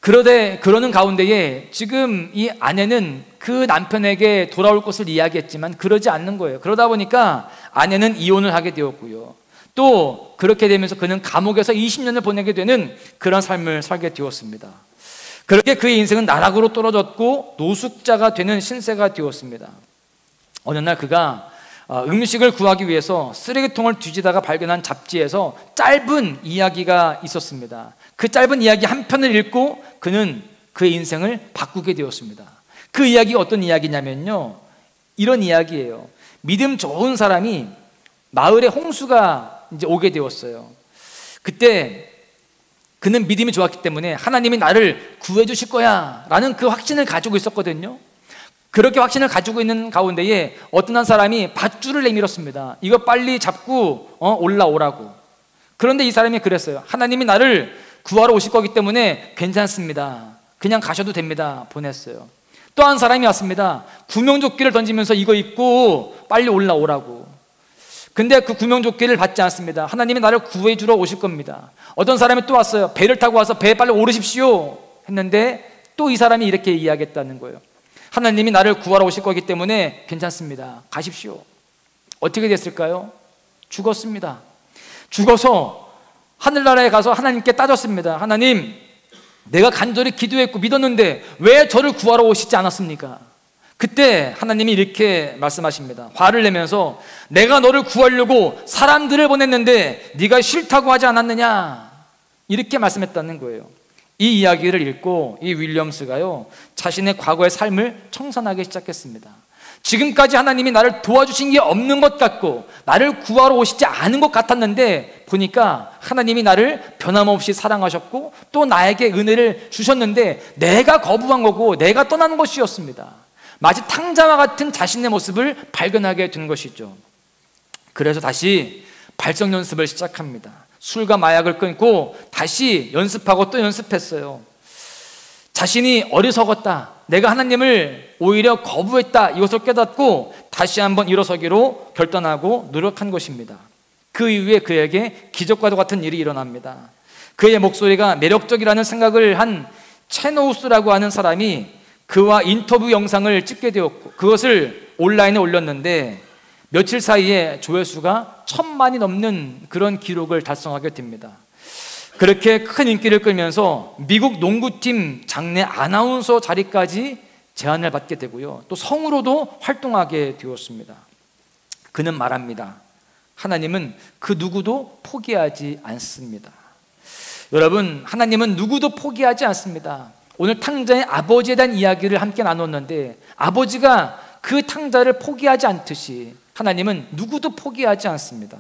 그러는 가운데에 지금 이 아내는 그 남편에게 돌아올 것을 이야기했지만 그러지 않는 거예요. 그러다 보니까 아내는 이혼을 하게 되었고요, 또 그렇게 되면서 그는 감옥에서 20년을 보내게 되는 그런 삶을 살게 되었습니다. 그렇게 그의 인생은 나락으로 떨어졌고 노숙자가 되는 신세가 되었습니다. 어느 날 그가 음식을 구하기 위해서 쓰레기통을 뒤지다가 발견한 잡지에서 짧은 이야기가 있었습니다. 그 짧은 이야기 한 편을 읽고 그는 그의 인생을 바꾸게 되었습니다. 그 이야기가 어떤 이야기냐면요, 이런 이야기예요. 믿음 좋은 사람이 마을에 홍수가 이제 오게 되었어요. 그때 그는 믿음이 좋았기 때문에 하나님이 나를 구해 주실 거야 라는 그 확신을 가지고 있었거든요. 그렇게 확신을 가지고 있는 가운데에 어떤 한 사람이 밧줄을 내밀었습니다. 이거 빨리 잡고 올라오라고. 그런데 이 사람이 그랬어요. 하나님이 나를 구하러 오실 거기 때문에 괜찮습니다, 그냥 가셔도 됩니다, 보냈어요. 또 한 사람이 왔습니다. 구명조끼를 던지면서 이거 입고 빨리 올라오라고. 근데 그 구명조끼를 받지 않습니다. 하나님이 나를 구해주러 오실 겁니다. 어떤 사람이 또 왔어요. 배를 타고 와서 배에 빨리 오르십시오 했는데 또 이 사람이 이렇게 이야기했다는 거예요. 하나님이 나를 구하러 오실 거기 때문에 괜찮습니다, 가십시오. 어떻게 됐을까요? 죽었습니다. 죽어서 하늘나라에 가서 하나님께 따졌습니다. 하나님, 내가 간절히 기도했고 믿었는데 왜 저를 구하러 오시지 않았습니까? 그때 하나님이 이렇게 말씀하십니다. 화를 내면서 내가 너를 구하려고 사람들을 보냈는데 네가 싫다고 하지 않았느냐, 이렇게 말씀했다는 거예요. 이 이야기를 읽고 이 윌리엄스가요, 자신의 과거의 삶을 청산하기 시작했습니다. 지금까지 하나님이 나를 도와주신 게 없는 것 같고 나를 구하러 오시지 않은 것 같았는데 보니까 하나님이 나를 변함없이 사랑하셨고 또 나에게 은혜를 주셨는데 내가 거부한 거고 내가 떠난 것이었습니다. 마치 탕자와 같은 자신의 모습을 발견하게 된 것이죠. 그래서 다시 발성 연습을 시작합니다. 술과 마약을 끊고 다시 연습하고 또 연습했어요. 자신이 어리석었다, 내가 하나님을 오히려 거부했다, 이것을 깨닫고 다시 한번 일어서기로 결단하고 노력한 것입니다. 그 이후에 그에게 기적과도 같은 일이 일어납니다. 그의 목소리가 매력적이라는 생각을 한 체노우스라고 하는 사람이 그와 인터뷰 영상을 찍게 되었고 그것을 온라인에 올렸는데 며칠 사이에 조회수가 1000만이 넘는 그런 기록을 달성하게 됩니다. 그렇게 큰 인기를 끌면서 미국 농구팀 장내 아나운서 자리까지 제안을 받게 되고요, 또 성으로도 활동하게 되었습니다. 그는 말합니다. 하나님은 그 누구도 포기하지 않습니다. 여러분, 하나님은 누구도 포기하지 않습니다. 오늘 탕자의 아버지에 대한 이야기를 함께 나눴는데, 아버지가 그 탕자를 포기하지 않듯이 하나님은 누구도 포기하지 않습니다.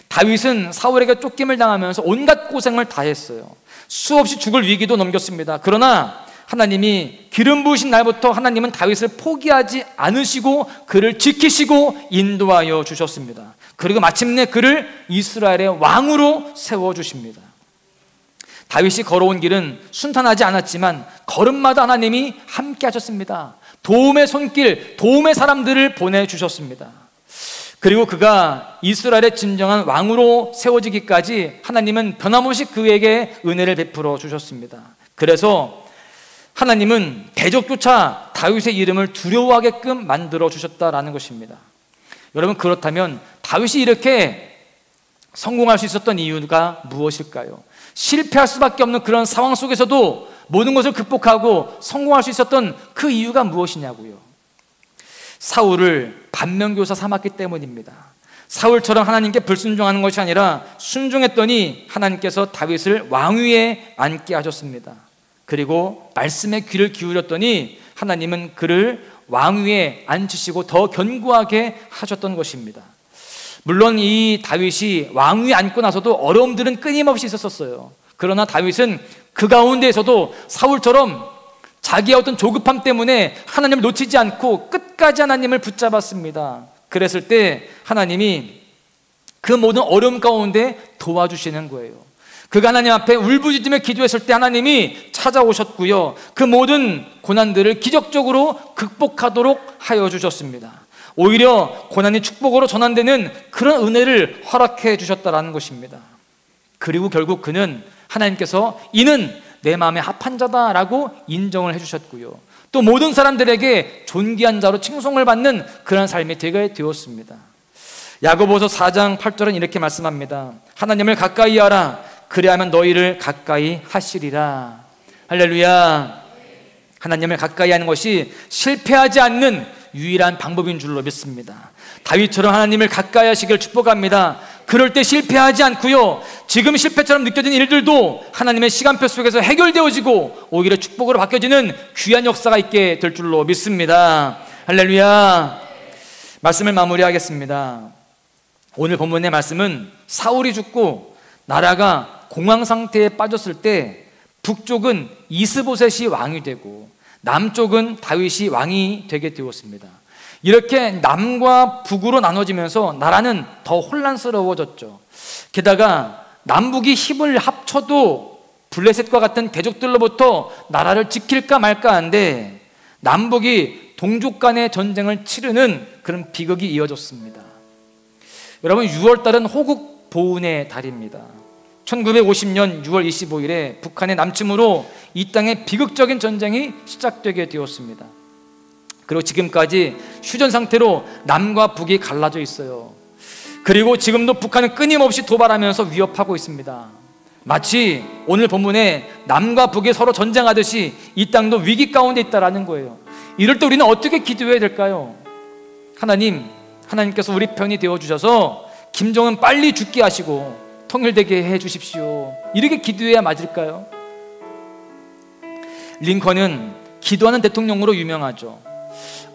다윗은 사울에게 쫓김을 당하면서 온갖 고생을 다 했어요. 수없이 죽을 위기도 넘겼습니다. 그러나 하나님이 기름 부으신 날부터 하나님은 다윗을 포기하지 않으시고 그를 지키시고 인도하여 주셨습니다. 그리고 마침내 그를 이스라엘의 왕으로 세워주십니다. 다윗이 걸어온 길은 순탄하지 않았지만 걸음마다 하나님이 함께 하셨습니다. 도움의 손길, 도움의 사람들을 보내주셨습니다. 그리고 그가 이스라엘의 진정한 왕으로 세워지기까지 하나님은 변함없이 그에게 은혜를 베풀어 주셨습니다. 그래서 하나님은 대적조차 다윗의 이름을 두려워하게끔 만들어 주셨다라는 것입니다. 여러분, 그렇다면 다윗이 이렇게 성공할 수 있었던 이유가 무엇일까요? 실패할 수밖에 없는 그런 상황 속에서도 모든 것을 극복하고 성공할 수 있었던 그 이유가 무엇이냐고요. 사울을 반면교사 삼았기 때문입니다. 사울처럼 하나님께 불순종하는 것이 아니라 순종했더니 하나님께서 다윗을 왕위에 앉게 하셨습니다. 그리고 말씀에 귀를 기울였더니 하나님은 그를 왕위에 앉히시고 더 견고하게 하셨던 것입니다. 물론 이 다윗이 왕위에 앉고 나서도 어려움들은 끊임없이 있었어요. 그러나 다윗은 그 가운데에서도 사울처럼 자기의 어떤 조급함 때문에 하나님을 놓치지 않고 끝까지 하나님을 붙잡았습니다. 그랬을 때 하나님이 그 모든 어려움 가운데 도와주시는 거예요. 그가 하나님 앞에 울부짖으며 기도했을 때 하나님이 찾아오셨고요, 그 모든 고난들을 기적적으로 극복하도록 하여 주셨습니다. 오히려 고난이 축복으로 전환되는 그런 은혜를 허락해 주셨다는 것입니다. 그리고 결국 그는 하나님께서 이는 내 마음에 합한 자다라고 인정을 해주셨고요, 또 모든 사람들에게 존귀한 자로 칭송을 받는 그런 삶이 되게 되었습니다. 야고보서 4장 8절은 이렇게 말씀합니다. 하나님을 가까이 하라. 그리하면 너희를 가까이 하시리라. 할렐루야. 하나님을 가까이 하는 것이 실패하지 않는 유일한 방법인 줄로 믿습니다. 다윗처럼 하나님을 가까이 하시길 축복합니다. 그럴 때 실패하지 않고요, 지금 실패처럼 느껴진 일들도 하나님의 시간표 속에서 해결되어지고 오히려 축복으로 바뀌어지는 귀한 역사가 있게 될 줄로 믿습니다. 할렐루야. 말씀을 마무리하겠습니다. 오늘 본문의 말씀은 사울이 죽고 나라가 공황 상태에 빠졌을 때 북쪽은 이스보셋이 왕이 되고 남쪽은 다윗이 왕이 되게 되었습니다. 이렇게 남과 북으로 나눠지면서 나라는 더 혼란스러워졌죠. 게다가 남북이 힘을 합쳐도 블레셋과 같은 대적들로부터 나라를 지킬까 말까 한데 남북이 동족 간의 전쟁을 치르는 그런 비극이 이어졌습니다. 여러분, 6월달은 호국 보훈의 달입니다. 1950년 6월 25일에 북한의 남침으로 이 땅에 비극적인 전쟁이 시작되게 되었습니다. 그리고 지금까지 휴전 상태로 남과 북이 갈라져 있어요. 그리고 지금도 북한은 끊임없이 도발하면서 위협하고 있습니다. 마치 오늘 본문에 남과 북이 서로 전쟁하듯이 이 땅도 위기 가운데 있다라는 거예요. 이럴 때 우리는 어떻게 기도해야 될까요? 하나님께서 우리 편이 되어주셔서 김정은 빨리 죽게 하시고 통일되게 해주십시오. 이렇게 기도해야 맞을까요? 링컨은 기도하는 대통령으로 유명하죠.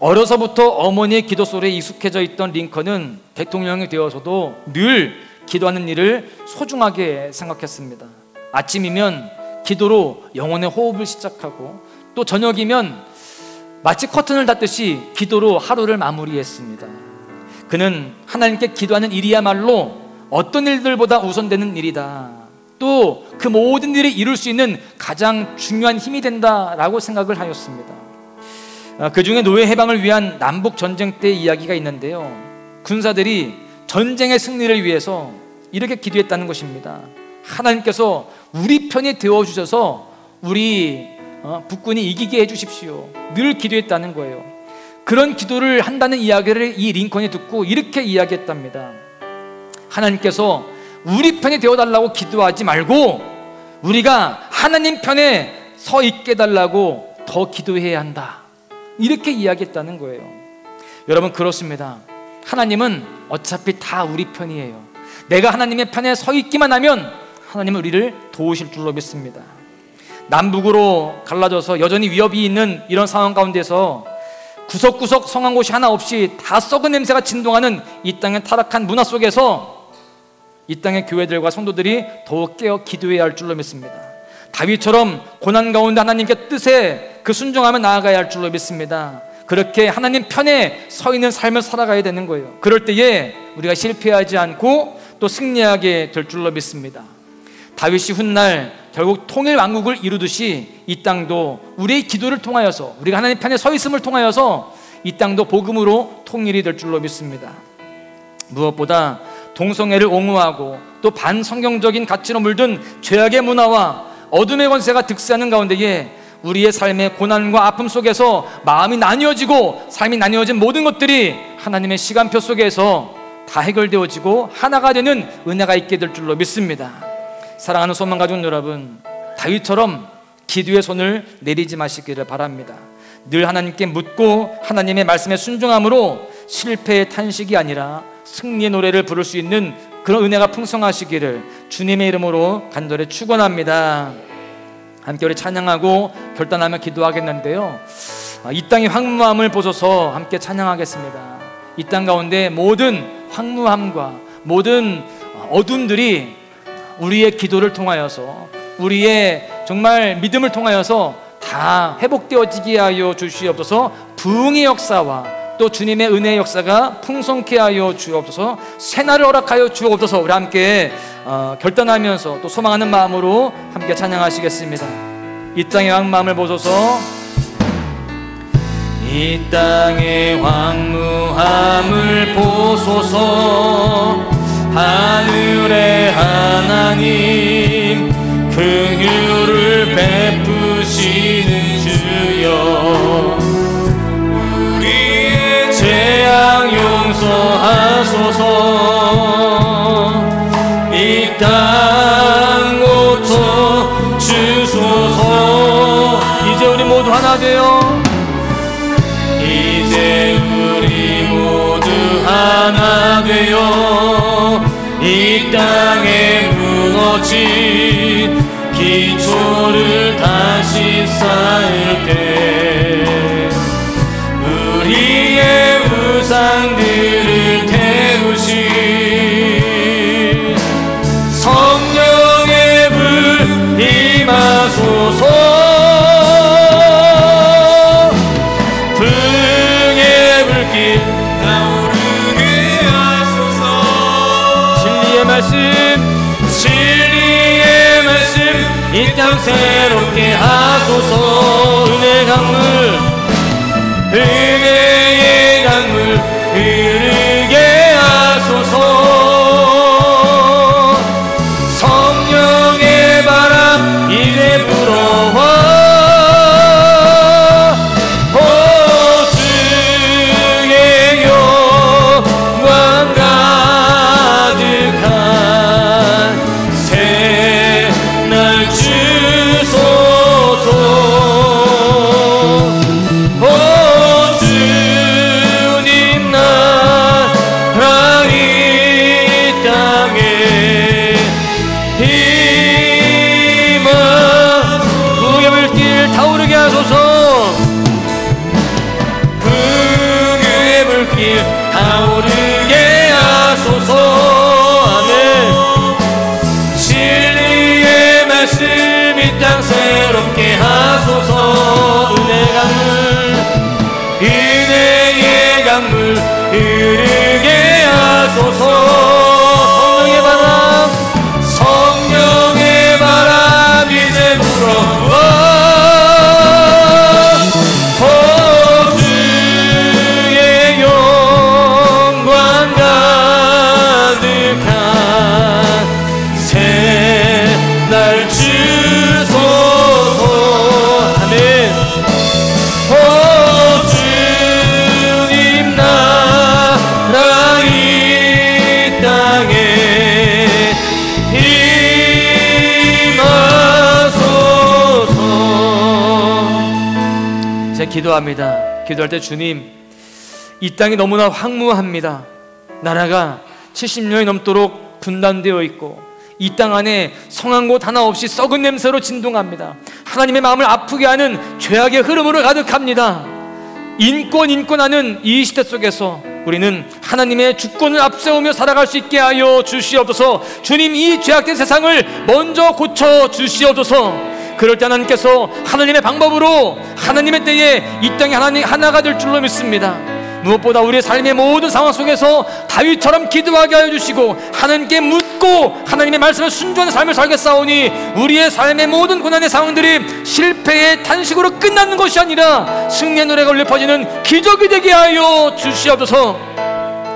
어려서부터 어머니의 기도 소리에 익숙해져 있던 링컨은 대통령이 되어서도 늘 기도하는 일을 소중하게 생각했습니다. 아침이면 기도로 영혼의 호흡을 시작하고 또 저녁이면 마치 커튼을 닫듯이 기도로 하루를 마무리했습니다. 그는 하나님께 기도하는 일이야말로 어떤 일들보다 우선되는 일이다, 또 그 모든 일을 이룰 수 있는 가장 중요한 힘이 된다라고 생각을 하였습니다. 그 중에 노예 해방을 위한 남북 전쟁 때 이야기가 있는데요, 군사들이 전쟁의 승리를 위해서 이렇게 기도했다는 것입니다. 하나님께서 우리 편이 되어주셔서 우리 북군이 이기게 해주십시오. 늘 기도했다는 거예요. 그런 기도를 한다는 이야기를 이 링컨이 듣고 이렇게 이야기했답니다. 하나님께서 우리 편이 되어달라고 기도하지 말고 우리가 하나님 편에 서 있게 해달라고 더 기도해야 한다. 이렇게 이야기했다는 거예요. 여러분, 그렇습니다. 하나님은 어차피 다 우리 편이에요. 내가 하나님의 편에 서 있기만 하면 하나님은 우리를 도우실 줄로 믿습니다. 남북으로 갈라져서 여전히 위협이 있는 이런 상황 가운데서 구석구석 성한 곳이 하나 없이 다 썩은 냄새가 진동하는 이 땅의 타락한 문화 속에서 이 땅의 교회들과 성도들이 더욱 깨어 기도해야 할 줄로 믿습니다. 다윗처럼 고난 가운데 하나님께 뜻에 그 순종하며 나아가야 할 줄로 믿습니다. 그렇게 하나님 편에 서 있는 삶을 살아가야 되는 거예요. 그럴 때에 우리가 실패하지 않고 또 승리하게 될 줄로 믿습니다. 다윗이 훗날 결국 통일 왕국을 이루듯이 이 땅도 우리의 기도를 통하여서, 우리가 하나님 편에 서 있음을 통하여서 이 땅도 복음으로 통일이 될 줄로 믿습니다. 무엇보다 동성애를 옹호하고 또 반성경적인 가치로 물든 죄악의 문화와 어둠의 권세가 득세하는 가운데에 우리의 삶의 고난과 아픔 속에서 마음이 나뉘어지고 삶이 나뉘어진 모든 것들이 하나님의 시간표 속에서 다 해결되어지고 하나가 되는 은혜가 있게 될 줄로 믿습니다. 사랑하는 소망 가족 여러분, 다윗처럼 기도의 손을 내리지 마시기를 바랍니다. 늘 하나님께 묻고 하나님의 말씀에 순종함으로 실패의 탄식이 아니라 승리의 노래를 부를 수 있는 그런 은혜가 풍성하시기를 주님의 이름으로 간절히 축원합니다. 함께 우리 찬양하고 결단하며 기도하겠는데요, 이 땅의 황무함을 보소서 함께 찬양하겠습니다. 이 땅 가운데 모든 황무함과 모든 어둠들이 우리의 기도를 통하여서, 우리의 정말 믿음을 통하여서 다 회복되어지게 하여 주시옵소서. 부흥의 역사와 또 주님의 은혜의 역사가 풍성케 하여 주옵소서. 새날을 허락하여 주옵소서. 우리 함께 결단하면서 또 소망하는 마음으로 함께 찬양하시겠습니다. 이 땅의 황무함을 보소서. 이 땅의 황무함을 보소서. 하늘의 하나님, 긍휼을 베푸시는 주여, 우리의 재앙 용서하소서. 이 땅 고쳐 주소서. 이제 우리 모두 하나 되어, 이제 우리 모두 하나 되어 이 땅에 무너진 기초를 다시 쌓을 때 우리의 우상들을 태우신 성령의 불 임하소서. 불의 불길 타오르게 하소서. 진리의 말씀 이 땅 새롭게 하소서. 은혜의 강물, 은혜의 강물 흐르게 하소서. 성령의 바람 이제 불어와 주의 영광 가득한 새날 주소서. 주님 나라 이 땅에 임하 부의 불길 타오르게 하소서. 부의 불길 타오르게 하소서. 아멘. 진리의 말씀 이 땅 새롭게 하소서. 은혜의 강물 흐르게 하소서. 성령의 바람 이제 불어와 주의 영광 가득한 새날 주소서. 아멘. 주님 나라 이 땅에 임하소서. 제 기도합니다. 기도할 때 주님, 이 땅이 너무나 황무합니다. 나라가 70년이 넘도록 분단되어 있고 이 땅 안에 성한 곳 하나 없이 썩은 냄새로 진동합니다. 하나님의 마음을 아프게 하는 죄악의 흐름으로 가득합니다. 인권하는 이 시대 속에서 우리는 하나님의 주권을 앞세우며 살아갈 수 있게 하여 주시옵소서. 주님, 이 죄악된 세상을 먼저 고쳐 주시옵소서. 그럴 때 하나님께서 하나님의 방법으로 하나님의 때에 이 땅이 하나가 될 줄로 믿습니다. 무엇보다 우리의 삶의 모든 상황 속에서 다윗처럼 기도하게 하여 주시고 하나님께 묻고 하나님의 말씀을 순종하는 삶을 살겠사오니 우리의 삶의 모든 고난의 상황들이 실패의 탄식으로 끝나는 것이 아니라 승리의 노래가 울려 퍼지는 기적이 되게 하여 주시옵소서.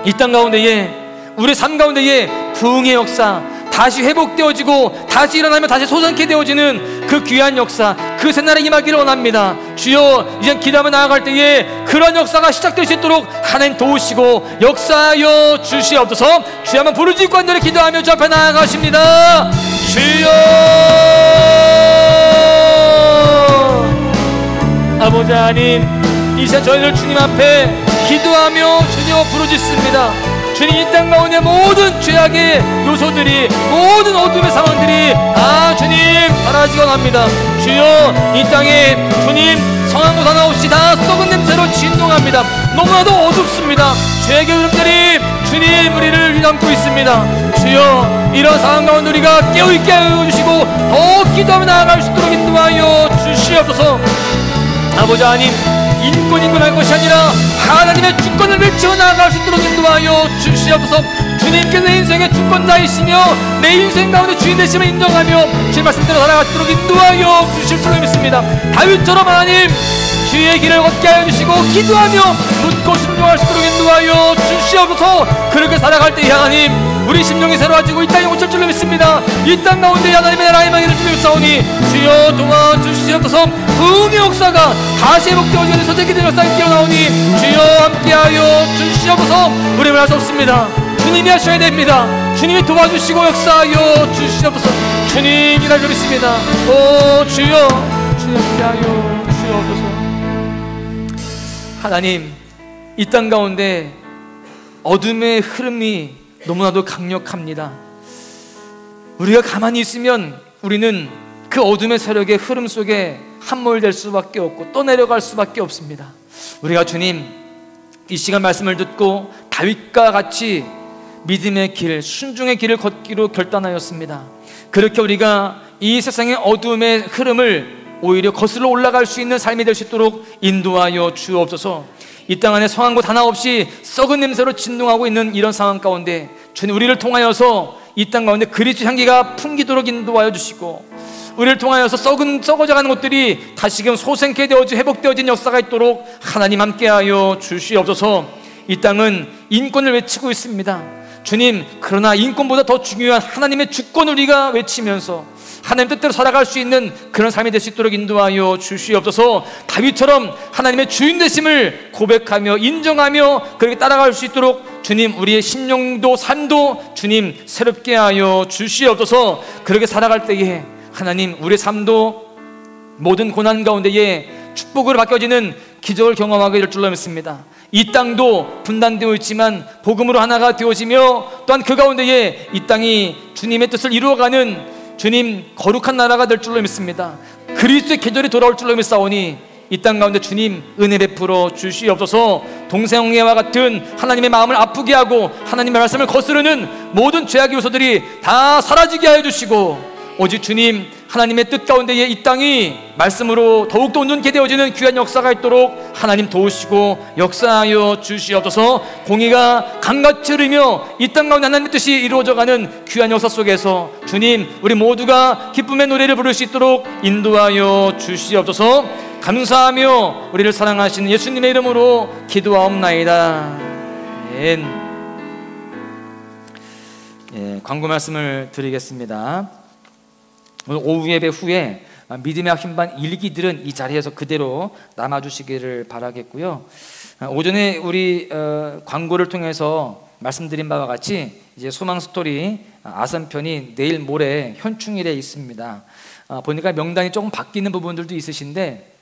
이 땅 가운데에, 우리 삶 가운데에 부흥의 역사, 다시 회복되어지고 다시 일어나며 다시 솟아나게 되어지는 그 귀한 역사, 그 새날에 임하기를 원합니다. 주여, 이제 기도하며 나아갈 때에 그런 역사가 시작될 수 있도록 하나님 도우시고 역사하여 주시옵소서. 주여, 한번 부르짖고 간절히 기도하며 주 앞에 나아가십니다. 주여, 아버지 하나님, 이 시간 저희들 주님 앞에 기도하며 주여 부르짖습니다. 주님, 이 땅 가운데 모든 죄악의 요소들이, 모든 어둠의 상황들이 주님 사라지고 납니다. 주여, 이 땅에 주님 성한 곳 하나 없이 다 썩은 냄새로 진동합니다. 너무나도 어둡습니다. 죄악의 흐름들이 주님 우리를 휘감고 있습니다. 주여, 이런 상황 가운데 우리가 깨어있게 하여 주시고 더 기도하며 나아갈 수 있도록 인도하여 주시옵소서. 아버지 하나님, 인권할 것이 아니라 하나님의 주권을 외쳐 나아갈 수 있도록 인도하여 주시옵소서. 주님께서 내 인생의 주권자이시며 내 인생 가운데 주인 되심을 인정하며 주의 말씀대로 살아갈 수 있도록 인도하여 주실 줄 믿습니다. 다윗처럼 하나님 주의 길을 걷게 하여 주시고 기도하며 묻고 순종할 수 있도록 인도하여 주시옵소서. 그렇게 살아갈 때 하나님 우리 심령이 새로워지고 이 땅에 오실 줄로 믿습니다. 이 땅 가운데 하나님의 나라의 망의를 주며 싸우니 주여 도와주시옵소서. 부흥의 역사가 다시 회복되어지는 선택기들 역사가 깨어나오니 주여 함께하여 주시옵소서. 우리를 할 수 없습니다. 주님이 하셔야 됩니다. 주님이 도와주시고 역사하여 주시옵소서. 주님 일할 줄 믿습니다. 오 주여, 주님 함께하여 주시옵소서. 하나님, 이 땅 가운데 어둠의 흐름이 너무나도 강력합니다. 우리가 가만히 있으면 우리는 그 어둠의 세력의 흐름 속에 함몰될 수밖에 없고 또 내려갈 수밖에 없습니다. 우리가 주님 이 시간 말씀을 듣고 다윗과 같이 믿음의 길, 순종의 길을 걷기로 결단하였습니다. 그렇게 우리가 이 세상의 어둠의 흐름을 오히려 거슬러 올라갈 수 있는 삶이 될 수 있도록 인도하여 주옵소서. 이 땅 안에 성한 곳 하나 없이 썩은 냄새로 진동하고 있는 이런 상황 가운데 주님 우리를 통하여서 이 땅 가운데 그리스도 향기가 풍기도록 인도하여 주시고 우리를 통하여서 썩어져가는 것들이 다시금 소생케 되어지 회복되어진 역사가 있도록 하나님 함께하여 주시옵소서. 이 땅은 인권을 외치고 있습니다. 주님, 그러나 인권보다 더 중요한 하나님의 주권을 우리가 외치면서 하나님 뜻대로 살아갈 수 있는 그런 삶이 될 수 있도록 인도하여 주시옵소서. 다윗처럼 하나님의 주인 되심을 고백하며 인정하며 그렇게 따라갈 수 있도록 주님 우리의 심령도 삶도 주님 새롭게 하여 주시옵소서. 그렇게 살아갈 때에 하나님 우리의 삶도 모든 고난 가운데에 축복으로 바뀌어지는 기적을 경험하게 될 줄로 믿습니다. 이 땅도 분단되어 있지만 복음으로 하나가 되어지며 또한 그 가운데에 이 땅이 주님의 뜻을 이루어가는 주님 거룩한 나라가 될 줄로 믿습니다. 그리스도의 계절이 돌아올 줄로 믿사오니 이 땅 가운데 주님 은혜 베풀어 주시옵소서. 동생애와 같은 하나님의 마음을 아프게 하고 하나님의 말씀을 거스르는 모든 죄악의 요소들이 다 사라지게 하여 주시고 오직 주님 하나님의 뜻 가운데에 이 땅이 말씀으로 더욱더 온전케 되어지는 귀한 역사가 있도록 하나님 도우시고 역사하여 주시옵소서. 공의가 강같이 흐르며 이 땅 가운데 하나님의 뜻이 이루어져가는 귀한 역사 속에서 주님 우리 모두가 기쁨의 노래를 부를 수 있도록 인도하여 주시옵소서. 감사하며 우리를 사랑하시는 예수님의 이름으로 기도하옵나이다. 아멘. 예, 광고 말씀을 드리겠습니다. 오늘 오후 예배 후에 믿음의 힘반 일기들은 이 자리에서 그대로 남아주시기를 바라겠고요. 오전에 우리 광고를 통해서 말씀드린 바와 같이 이제 소망 스토리 아선편이 내일 모레 현충일에 있습니다. 보니까 명단이 조금 바뀌는 부분들도 있으신데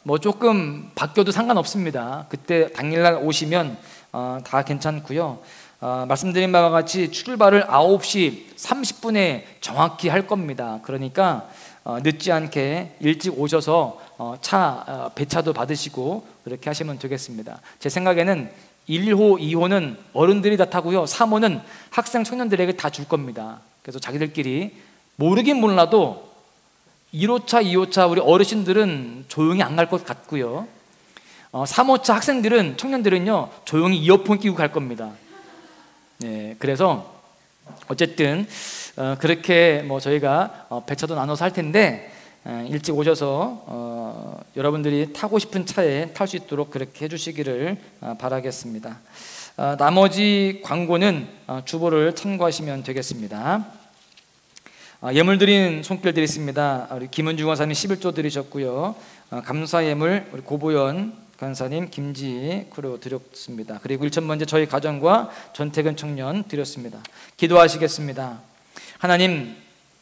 뭐 조금 바뀌어도 상관없습니다. 그때 당일날 오시면 다 괜찮고요. 말씀드린 바와 같이 출발을 9시 30분에 정확히 할 겁니다. 그러니까 늦지 않게 일찍 오셔서 배차도 받으시고 그렇게 하시면 되겠습니다. 제 생각에는 1호, 2호는 어른들이 다 타고요, 3호는 학생 청년들에게 다 줄 겁니다. 그래서 자기들끼리 모르긴 몰라도 1호차, 2호차 우리 어르신들은 조용히 안 갈 것 같고요, 3호차 학생들은, 청년들은요 조용히 이어폰 끼고 갈 겁니다. 네, 그래서 어쨌든 그렇게 뭐 저희가 배차도 나눠서 할 텐데 일찍 오셔서 여러분들이 타고 싶은 차에 탈 수 있도록 그렇게 해주시기를 바라겠습니다. 나머지 광고는 주보를 참고하시면 되겠습니다. 예물 드린 손길 드리겠습니다. 우리 김은주 권사님 11조 드리셨고요, 감사 예물 우리 고보연 간사님, 김지 크루 드렸습니다. 그리고 1,000번째 저희 가정과 전태근 청년 드렸습니다. 기도하시겠습니다. 하나님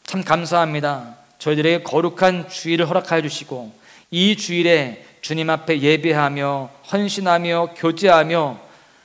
참 감사합니다. 저희들에게 거룩한 주일을 허락하여 주시고 이 주일에 주님 앞에 예배하며 헌신하며 교제하며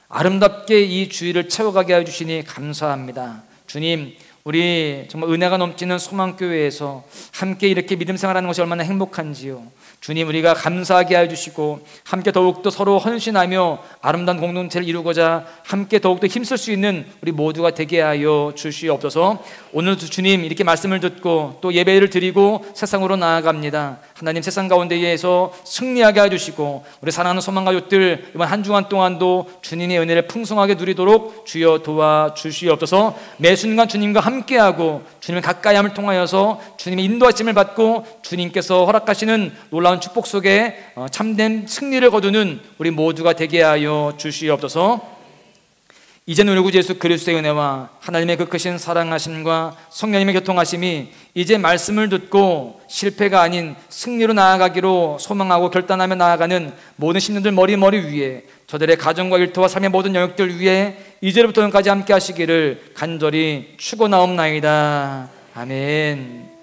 아름답게 이 주일을 채워가게 하여 주시니 감사합니다. 주님, 우리 정말 은혜가 넘치는 소망교회에서 함께 이렇게 믿음 생활하는 것이 얼마나 행복한지요. 주님, 우리가 감사하게 하여 주시고 함께 더욱더 서로 헌신하며 아름다운 공동체를 이루고자 함께 더욱더 힘쓸 수 있는 우리 모두가 되게 하여 주시옵소서. 오늘도 주님 이렇게 말씀을 듣고 또 예배를 드리고 세상으로 나아갑니다. 하나님, 세상 가운데에서 승리하게 해주시고 우리 사랑하는 소망 가족들 이번 한 주간 동안도 주님의 은혜를 풍성하게 누리도록 주여 도와주시옵소서. 매 순간 주님과 함께하고 주님의 가까이함을 통하여서 주님의 인도하심을 받고 주님께서 허락하시는 놀라운 축복 속에 참된 승리를 거두는 우리 모두가 되게 하여 주시옵소서. 이제는 우리 구주 예수 그리스도의 은혜와 하나님의 그 크신 사랑하심과 성령님의 교통하심이 이제 말씀을 듣고 실패가 아닌 승리로 나아가기로 소망하고 결단하며 나아가는 모든 신령들 머리 위에, 저들의 가정과 일터와 삶의 모든 영역들 위에 이제부터 영까지 함께 하시기를 간절히 축원하옵나이다. 아멘.